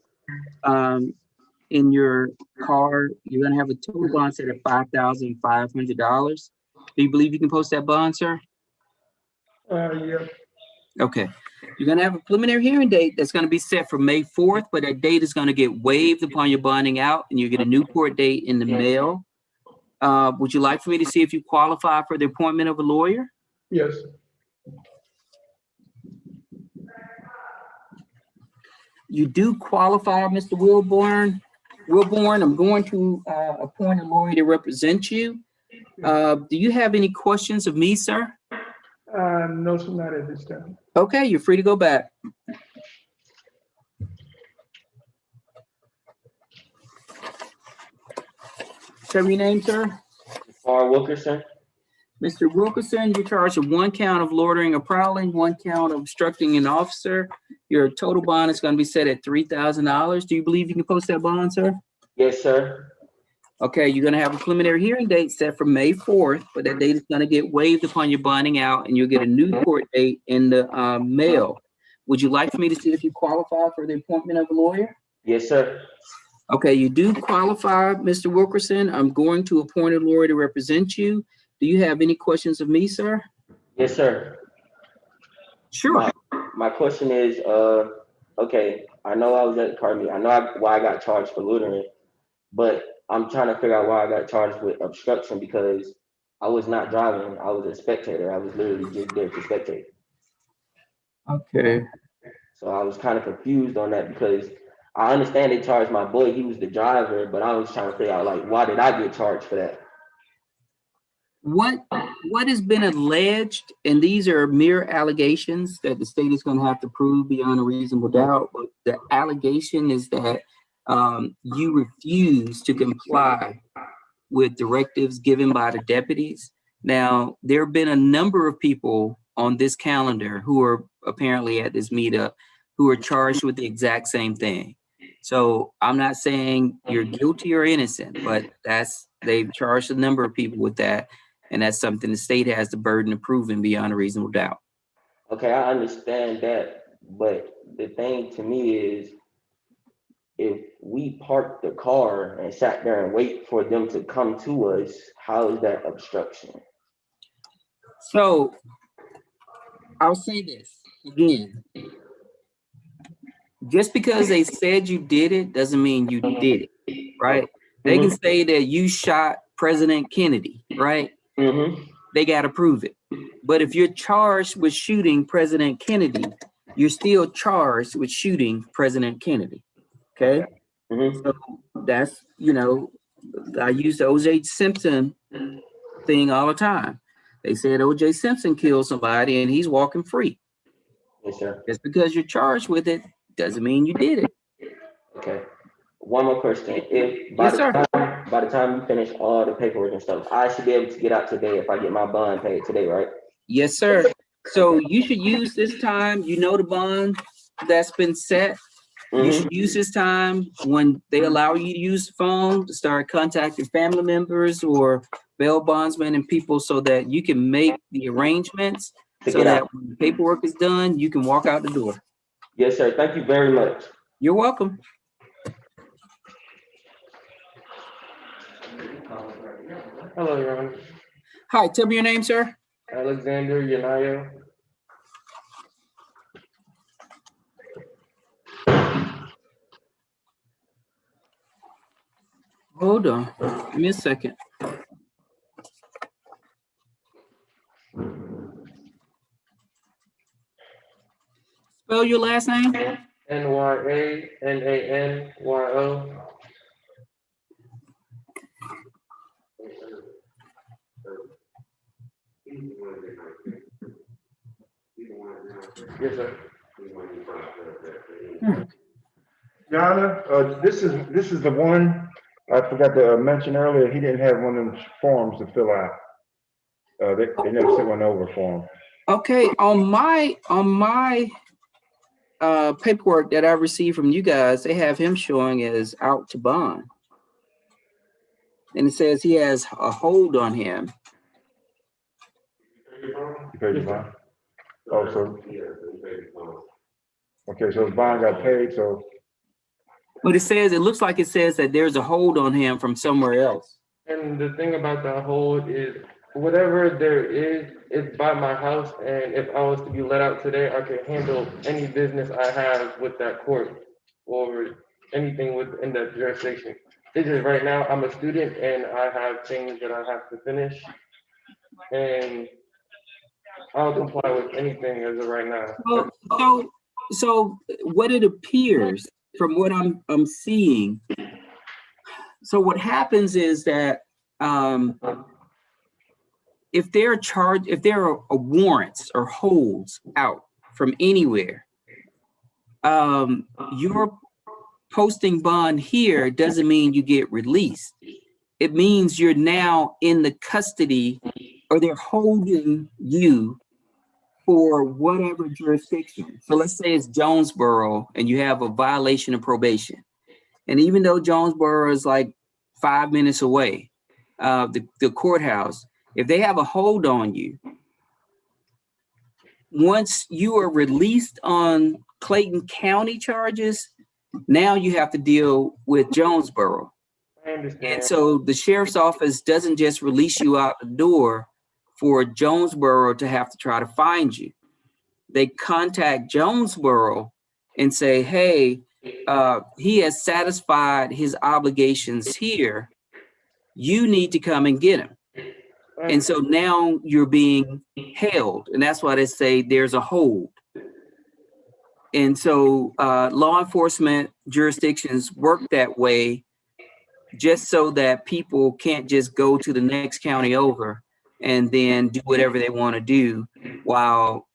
in your car. You're going to have a total bond set of $5,500. Do you believe you can post that bond, sir? Yeah. Okay. You're going to have a preliminary hearing date that's going to be set for May 4th, but that date is going to get waived upon your bonding out, and you get a new court date in the mail. Would you like for me to see if you qualify for the appointment of a lawyer? Yes. You do qualify, Mr. Wilburn. I'm going to appoint a lawyer to represent you. Do you have any questions of me, sir? No, sir, not at this time. Okay, you're free to go back. Tell me your name, sir. Wilkerson. Mr. Wilkerson, you're charged with 1 count of loitering or prowling, 1 count of obstructing an officer. Your total bond is going to be set at $3,000. Do you believe you can post that bond, sir? Yes, sir. Okay, you're going to have a preliminary hearing date set for May 4th, but that date is going to get waived upon your bonding out, and you'll get a new court date in the mail. Would you like for me to see if you qualify for the appointment of a lawyer? Yes, sir. Okay, you do qualify, Mr. Wilkerson. I'm going to appoint a lawyer to represent you. Do you have any questions of me, sir? Yes, sir. Sure. My question is, okay, I know I was at the car meet. I know why I got charged for loitering, but I'm trying to figure out why I got charged with obstruction because I was not driving. I was a spectator. I was literally just there to spectate. Okay. So I was kind of confused on that because I understand they charged my boy. He was the driver, but I was trying to figure out, like, why did I get charged for that? What has been alleged, and these are mere allegations that the state is going to have to prove beyond a reasonable doubt, but the allegation is that you refuse to comply with directives given by the deputies. Now, there have been a number of people on this calendar who are apparently at this meetup who are charged with the exact same thing. So I'm not saying you're guilty or innocent, but they've charged a number of people with that. And that's something the state has the burden of proving beyond a reasonable doubt. Okay, I understand that. But the thing to me is, if we parked the car and sat there and wait for them to come to us, how is that obstruction? So I'll say this again. Just because they said you did it doesn't mean you did it, right? They can say that you shot President Kennedy, right? They got to prove it. But if you're charged with shooting President Kennedy, you're still charged with shooting President Kennedy. Okay. So that's, I use the O.J. Simpson thing all the time. They said O.J. Simpson killed somebody and he's walking free. Yes, sir. Just because you're charged with it doesn't mean you did it. Okay. One more question. If by the time you finish all the paperwork and stuff, I should be able to get out today if I get my bond paid today, right? Yes, sir. So you should use this time. The bond that's been set. You should use this time when they allow you to use the phone to start contacting family members or bail bondsmen and people so that you can make the arrangements so that when the paperwork is done, you can walk out the door. Yes, sir. Thank you very much. You're welcome. Hello, Your Honor. Hi, tell me your name, sir. Alexander Yanayo. Hold on. Give me a second. Spell your last name? NYANANYO. Yes, sir. Yana, this is the one I forgot to mention earlier. He didn't have one of them forms to fill out. They never sent one over for him. Okay, on my paperwork that I received from you guys, they have him showing as out to bond. And it says he has a hold on him. You paid your bond? Oh, so. Okay, so his bond got paid, so. But it looks like it says that there's a hold on him from somewhere else. And the thing about the hold is whatever there is, it's by my house. And if I was to be let out today, I could handle any business I have with that court or anything within that jurisdiction. It's just right now I'm a student and I have things that I have to finish. And I'll comply with anything as of right now. So what it appears from what I'm seeing, so what happens is that if there are warrants or holds out from anywhere, your posting bond here doesn't mean you get released. It means you're now in the custody, or they're holding you for whatever jurisdiction. So let's say it's Jonesboro and you have a violation of probation. And even though Jonesboro is like 5 minutes away, the courthouse, if they have a hold on you, once you are released on Clayton County charges, now you have to deal with Jonesboro. I understand. And so the sheriff's office doesn't just release you out the door for Jonesboro to have to try to find you. They contact Jonesboro and say, hey, he has satisfied his obligations here. You need to come and get him. And so now you're being held, and that's why they say there's a hold. And so law enforcement jurisdictions work that way just so that people can't just go to the next county over and then do whatever they want to do while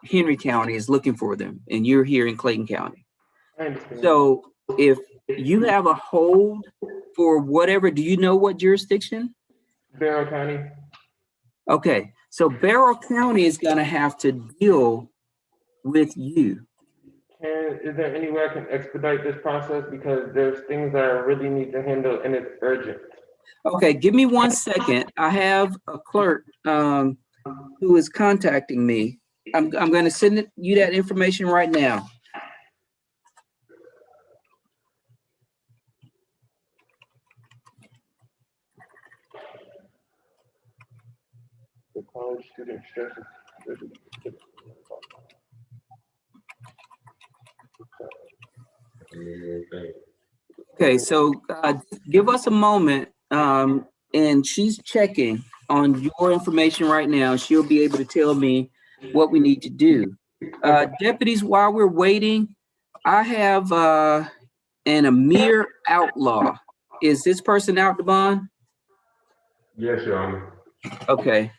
Henry County is looking for them and you're here in Clayton County. I understand. So if you have a hold for whatever, do you know what jurisdiction? Barrow County. Okay, so Barrow County is going to have to deal with you. Is there any way I can expedite this process? Because there's things that I really need to handle and it's urgent. Okay, give me 1 second. I have a clerk who is contacting me. I'm going to send you that information right now. The college student stress. Okay, so give us a moment, and she's checking on your information right now. She'll be able to tell me what we need to do. Deputies, while we're waiting, I have an Amir Outlaw. Is this person out to bond? Yes, Your Honor. Okay.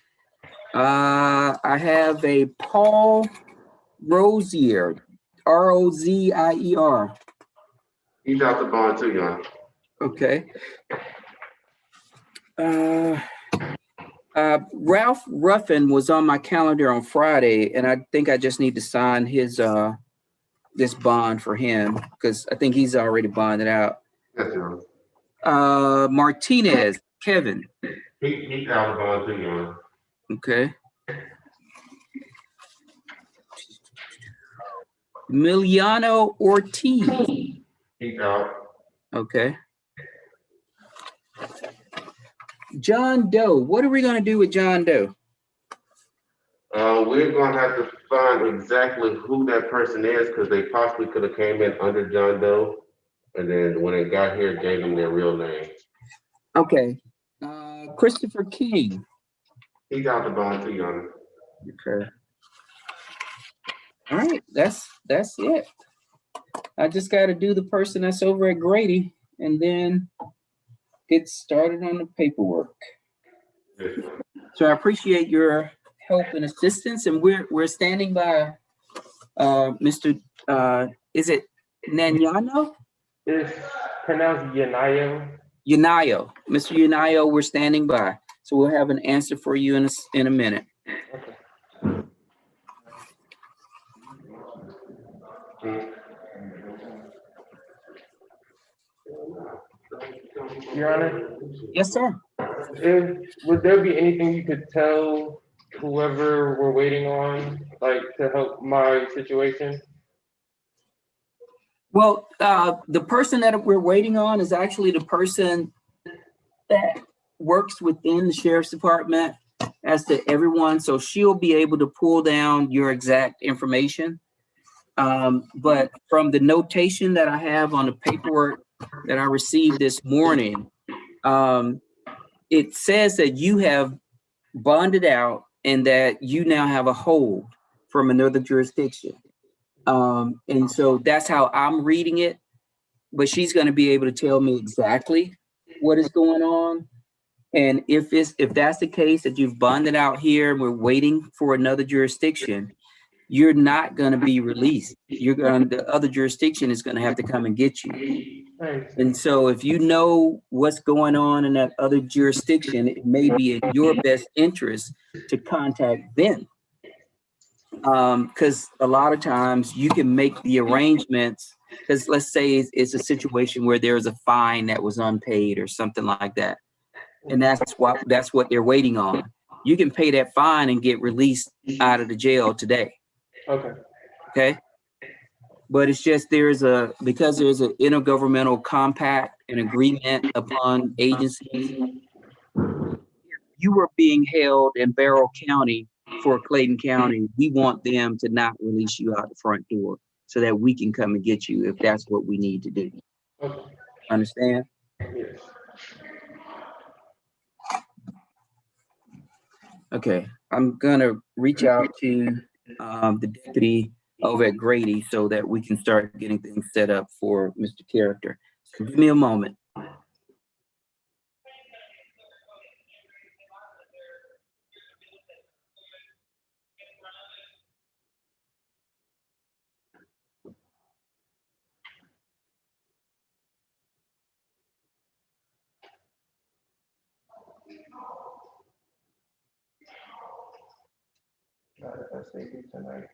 I have a Paul Rozier, R-O-Z-I-E-R. He's out the bond too, Your Honor. Okay. Ralph Ruffin was on my calendar on Friday, and I think I just need to sign his this bond for him because I think he's already bonded out. Yes, Your Honor. Martinez, Kevin. He's out the bond too, Your Honor. Okay. Emiliano Ortiz. He's out. Okay. John Doe. What are we going to do with John Doe? We're going to have to find exactly who that person is because they possibly could have came in under John Doe. And then when they got here, gave them their real name. Okay. Christopher King. He's out the bond too, Your Honor. Okay. All right, that's it. I just got to do the person that's over at Grady and then get started on the paperwork. So I appreciate your help and assistance, and we're standing by Mr. Is it Nanyano? It's pronounced Yanayo. Yanayo. Mr. Yanayo, we're standing by. So we'll have an answer for you in a minute. Your Honor? Yes, sir. Would there be anything you could tell whoever we're waiting on, like to help my situation? Well, the person that we're waiting on is actually the person that works within the sheriff's department as to everyone. So she'll be able to pull down your exact information. But from the notation that I have on the paperwork that I received this morning, it says that you have bonded out and that you now have a hold from another jurisdiction. And so that's how I'm reading it, but she's going to be able to tell me exactly what is going on. And if that's the case, that you've bonded out here and we're waiting for another jurisdiction, you're not going to be released. The other jurisdiction is going to have to come and get you. And so if you know what's going on in that other jurisdiction, it may be in your best interest to contact them. Because a lot of times you can make the arrangements, because let's say it's a situation where there's a fine that was unpaid or something like that. And that's what they're waiting on. You can pay that fine and get released out of the jail today. Okay. But it's just because there's an intergovernmental compact and agreement upon agencies. You were being held in Barrow County for Clayton County. We want them to not release you out the front door so that we can come and get you if that's what we need to do. Understand? Yes. Okay, I'm gonna reach out to the deputy over at Grady so that we can start getting things set up for Mr. Character. So give me a moment. Tonight.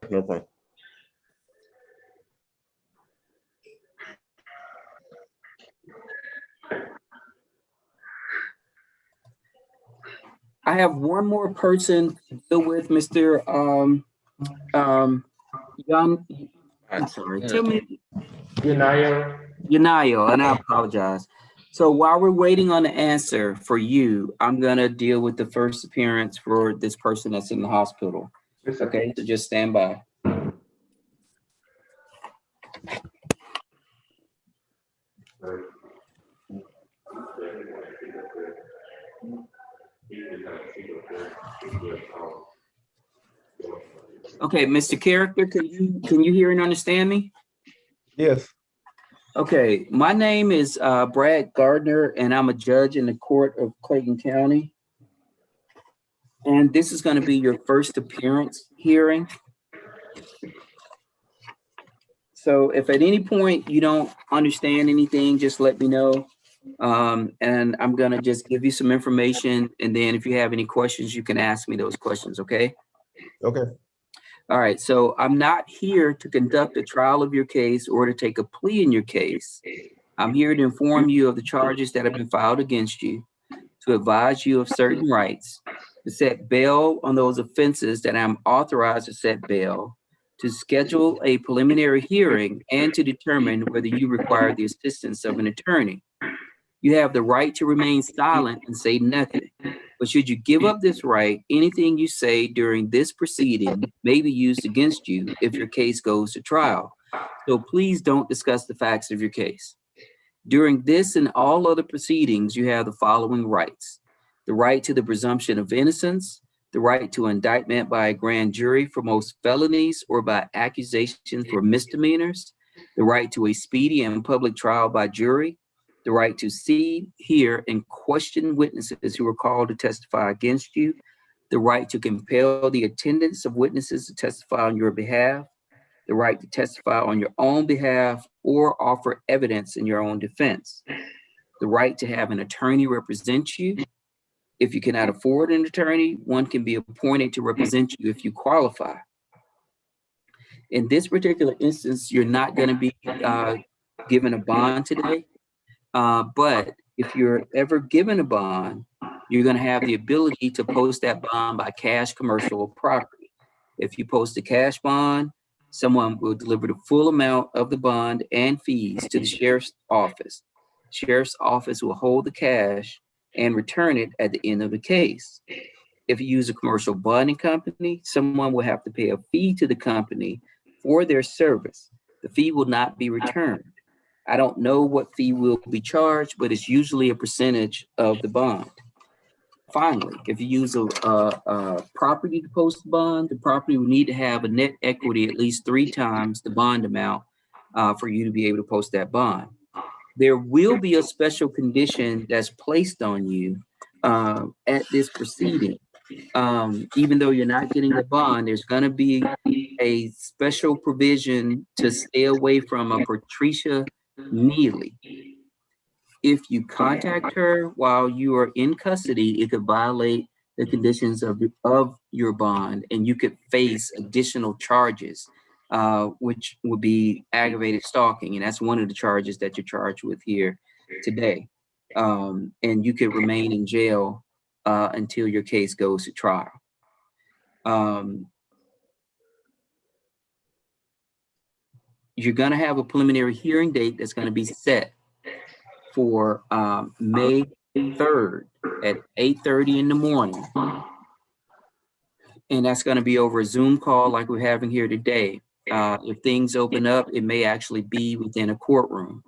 No problem. I have one more person to deal with, Mr. I'm sorry. Tell me. Yanayo, and I apologize. So while we're waiting on the answer for you, I'm gonna deal with the first appearance for this person that's in the hospital. Okay, so just stand by. Okay, Mr. Character, can you hear and understand me? Yes. Okay, my name is Brad Gardner, and I'm a judge in the court of Clayton County. And this is going to be your first appearance hearing. So if at any point you don't understand anything, just let me know. And I'm going to just give you some information. And then if you have any questions, you can ask me those questions, okay? Okay. All right, so I'm not here to conduct a trial of your case or to take a plea in your case. I'm here to inform you of the charges that have been filed against you, to advise you of certain rights, to set bail on those offenses that I'm authorized to set bail, to schedule a preliminary hearing, and to determine whether you require the assistance of an attorney. You have the right to remain silent and say nothing. But should you give up this right, anything you say during this proceeding may be used against you if your case goes to trial. So please don't discuss the facts of your case. During this and all other proceedings, you have the following rights: the right to the presumption of innocence, the right to indictment by a grand jury for most felonies or by accusations for misdemeanors, the right to a speedy and public trial by jury, the right to see, hear, and question witnesses who are called to testify against you, the right to compel the attendance of witnesses to testify on your behalf, the right to testify on your own behalf or offer evidence in your own defense, the right to have an attorney represent you. If you cannot afford an attorney, one can be appointed to represent you if you qualify. In this particular instance, you're not going to be given a bond today. But if you're ever given a bond, you're going to have the ability to post that bond by cash, commercial, or property. If you post a cash bond, someone will deliver the full amount of the bond and fees to the sheriff's office. Sheriff's office will hold the cash and return it at the end of the case. If you use a commercial bonding company, someone will have to pay a fee to the company for their service. The fee will not be returned. I don't know what fee will be charged, but it's usually a percentage of the bond. Finally, if you use a property to post the bond, the property will need to have a net equity at least 3 times the bond amount for you to be able to post that bond. There will be a special condition that's placed on you at this proceeding. Even though you're not getting a bond, there's going to be a special provision to stay away from a Patricia Neely. If you contact her while you are in custody, it could violate the conditions of your bond, and you could face additional charges, which would be aggravated stalking, and that's one of the charges that you're charged with here today. And you could remain in jail until your case goes to trial. You're going to have a preliminary hearing date that's going to be set for May 3rd at 8:30 in the morning. And that's going to be over a Zoom call like we're having here today. If things open up, it may actually be within a courtroom.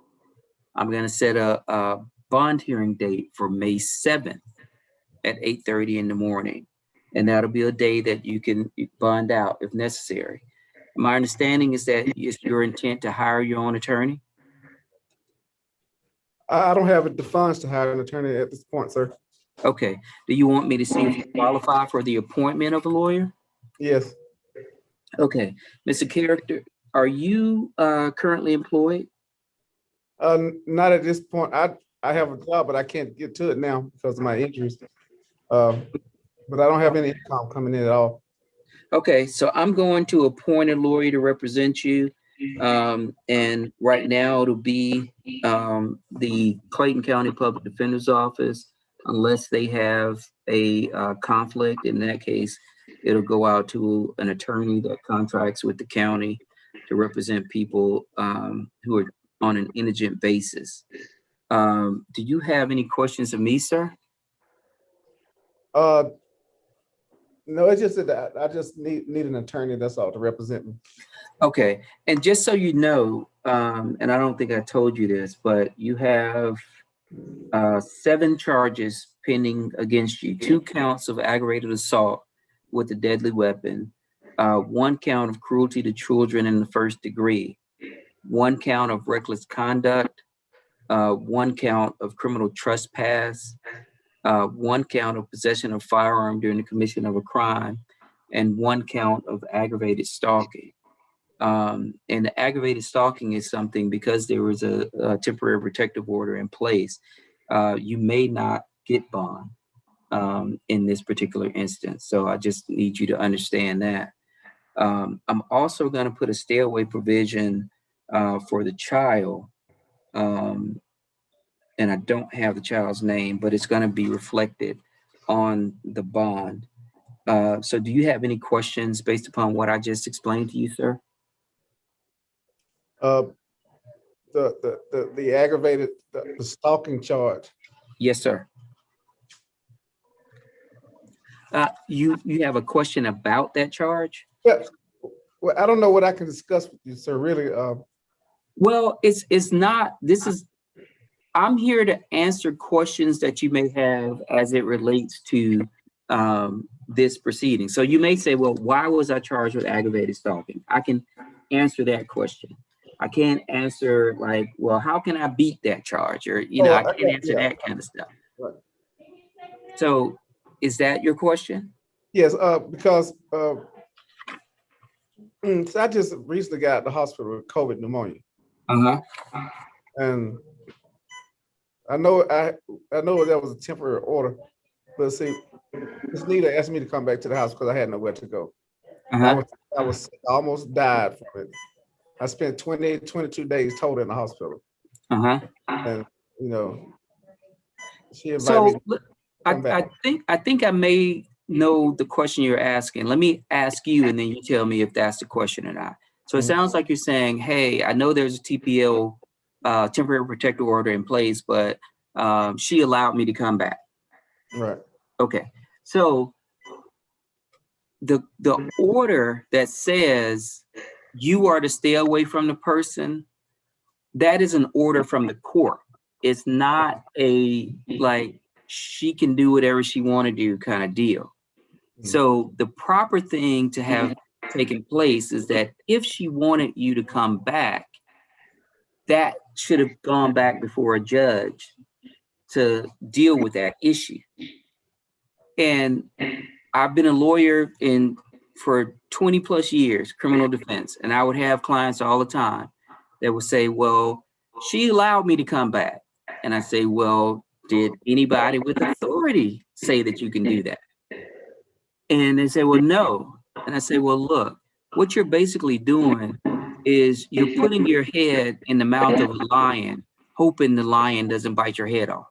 I'm going to set a bond hearing date for May 7th at 8:30 in the morning. And that'll be a day that you can bond out if necessary. My understanding is that it's your intent to hire your own attorney? I don't have the funds to hire an attorney at this point, sir. Okay. Do you want me to see if you qualify for the appointment of a lawyer? Yes. Okay. Mr. Character, are you currently employed? Not at this point. I have a job, but I can't get to it now because of my injuries. But I don't have any income coming in at all. Okay, so I'm going to appoint a lawyer to represent you. And right now it'll be the Clayton County Public Defender's Office, unless they have a conflict. In that case, it'll go out to an attorney that contracts with the county to represent people who are on an indigent basis. Do you have any questions of me, sir? No, it's just that I just need an attorney, that's all, to represent me. Okay, and just so you know, and I don't think I told you this, but you have 7 charges pending against you. 2 counts of aggravated assault with a deadly weapon, 1 count of cruelty to children in the 1st degree, 1 count of reckless conduct, 1 count of criminal trespass, 1 count of possession of firearm during the commission of a crime, and 1 count of aggravated stalking. And the aggravated stalking is something, because there was a temporary protective order in place, you may not get bond in this particular instance. So I just need you to understand that. I'm also going to put a stay away provision for the child. And I don't have the child's name, but it's going to be reflected on the bond. So do you have any questions based upon what I just explained to you, sir? The aggravated, the stalking charge. Yes, sir. You have a question about that charge? Yeah. Well, I don't know what I can discuss with you, sir, really. Well, it's not, I'm here to answer questions that you may have as it relates to this proceeding. So you may say, well, why was I charged with aggravated stalking? I can answer that question. I can't answer like, well, how can I beat that charge? Or, I can't answer that kind of stuff. Right. So is that your question? Yes, because so I just recently got out of the hospital with COVID pneumonia. And I know that was a temporary order, but see, Ms. Nita asked me to come back to the house because I had nowhere to go. I almost died from it. I spent 22 days total in the hospital. And she invited me. I think I may know the question you're asking. Let me ask you, and then you tell me if that's the question or not. So it sounds like you're saying, hey, I know there's a TPO, temporary protective order in place, but she allowed me to come back. Right. Okay. So the order that says you are to stay away from the person, that is an order from the court. It's not a like she can do whatever she want to do kind of deal. So the proper thing to have taken place is that if she wanted you to come back, that should have gone back before a judge to deal with that issue. And I've been a lawyer for 20 plus years, criminal defense, and I would have clients all the time that would say, well, she allowed me to come back. And I say, well, did anybody with authority say that you can do that? And they say, well, no. And I say, well, look, what you're basically doing is you're putting your head in the mouth of a lion, hoping the lion doesn't bite your head off.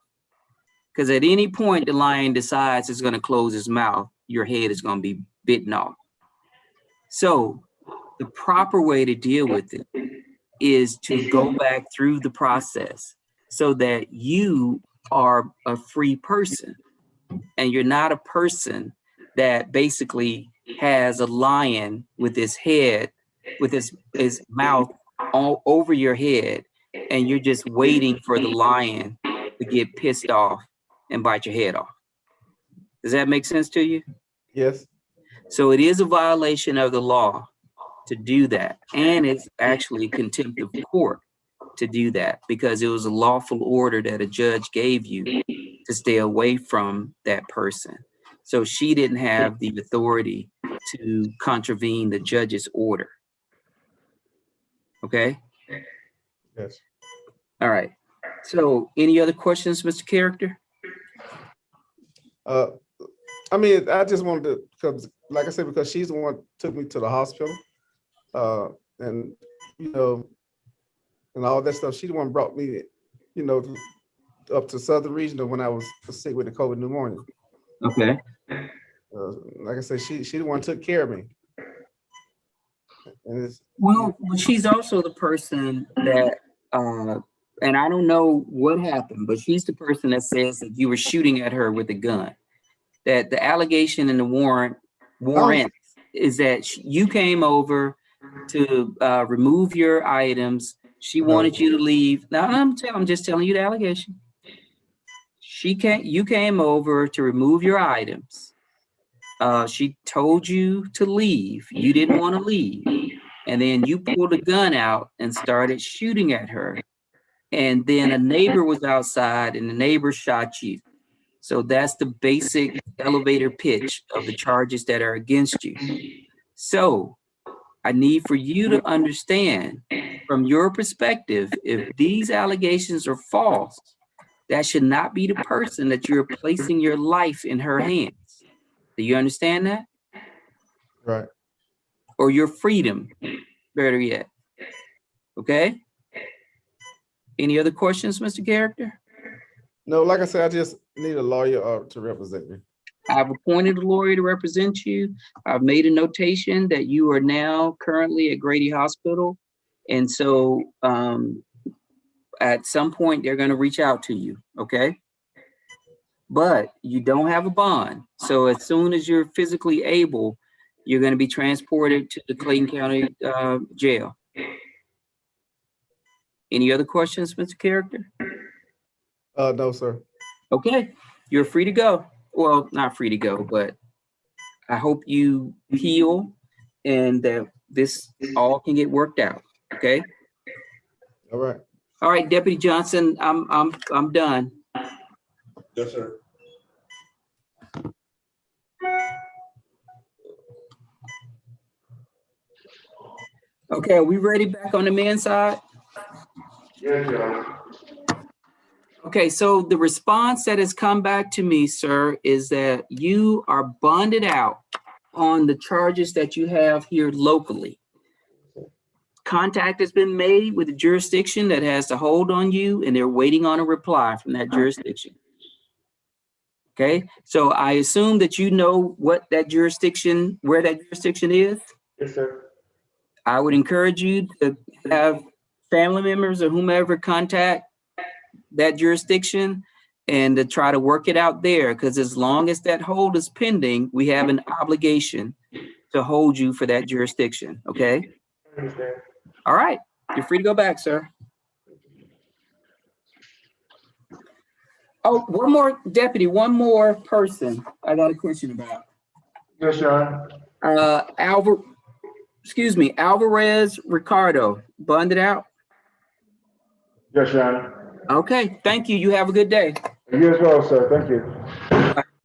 Because at any point the lion decides it's going to close his mouth, your head is going to be bitten off. So the proper way to deal with it is to go back through the process so that you are a free person and you're not a person that basically has a lion with his head, with his mouth all over your head, and you're just waiting for the lion to get pissed off and bite your head off. Does that make sense to you? Yes. So it is a violation of the law to do that. And it's actually contempt of court to do that because it was a lawful order that a judge gave you to stay away from that person. So she didn't have the authority to contravene the judge's order. Okay? Yes. All right. So any other questions, Mr. Character? I mean, I just wanted to, because like I said, because she's the one who took me to the hospital, and and all that stuff. She the one brought me, up to Southern Regional when I was sick with the COVID pneumonia. Okay. Like I said, she the one who took care of me. And well, she's also the person that, and I don't know what happened, but she's the person that says that you were shooting at her with a gun. That the allegation in the warrant is that you came over to remove your items. She wanted you to leave. Now I'm just telling you the allegation. You came over to remove your items. She told you to leave. You didn't want to leave. And then you pulled a gun out and started shooting at her. And then a neighbor was outside and the neighbor shot you. So that's the basic elevator pitch of the charges that are against you. So I need for you to understand from your perspective, if these allegations are false, that should not be the person that you're placing your life in her hands. Do you understand that? Right. Or your freedom, better yet. Okay? Any other questions, Mr. Character? No, like I said, I just need a lawyer to represent me. I've appointed a lawyer to represent you. I've made a notation that you are now currently at Grady Hospital. And so at some point, they're going to reach out to you, okay? But you don't have a bond. So as soon as you're physically able, you're going to be transported to the Clayton County jail. Any other questions, Mr. Character? No, sir. Okay, you're free to go. Well, not free to go, but I hope you heal and that this all can get worked out. Okay. All right. All right, Deputy Johnson, I'm done. Yes, sir. Okay, are we ready back on the men's side? Yes, John. Okay, so the response that has come back to me, sir, is that you are bonded out on the charges that you have here locally. Contact has been made with the jurisdiction that has the hold on you, and they're waiting on a reply from that jurisdiction. Okay, so I assume that you know what that jurisdiction, where that jurisdiction is? Yes, sir. I would encourage you to have family members or whomever contact that jurisdiction and to try to work it out there, because as long as that hold is pending, we have an obligation to hold you for that jurisdiction, okay? I understand. All right, you're free to go back, sir. Oh, one more deputy, one more person I got a question about. Yes, John. Alvarez Ricardo, bonded out? Yes, John. Okay, thank you. You have a good day. You as well, sir. Thank you.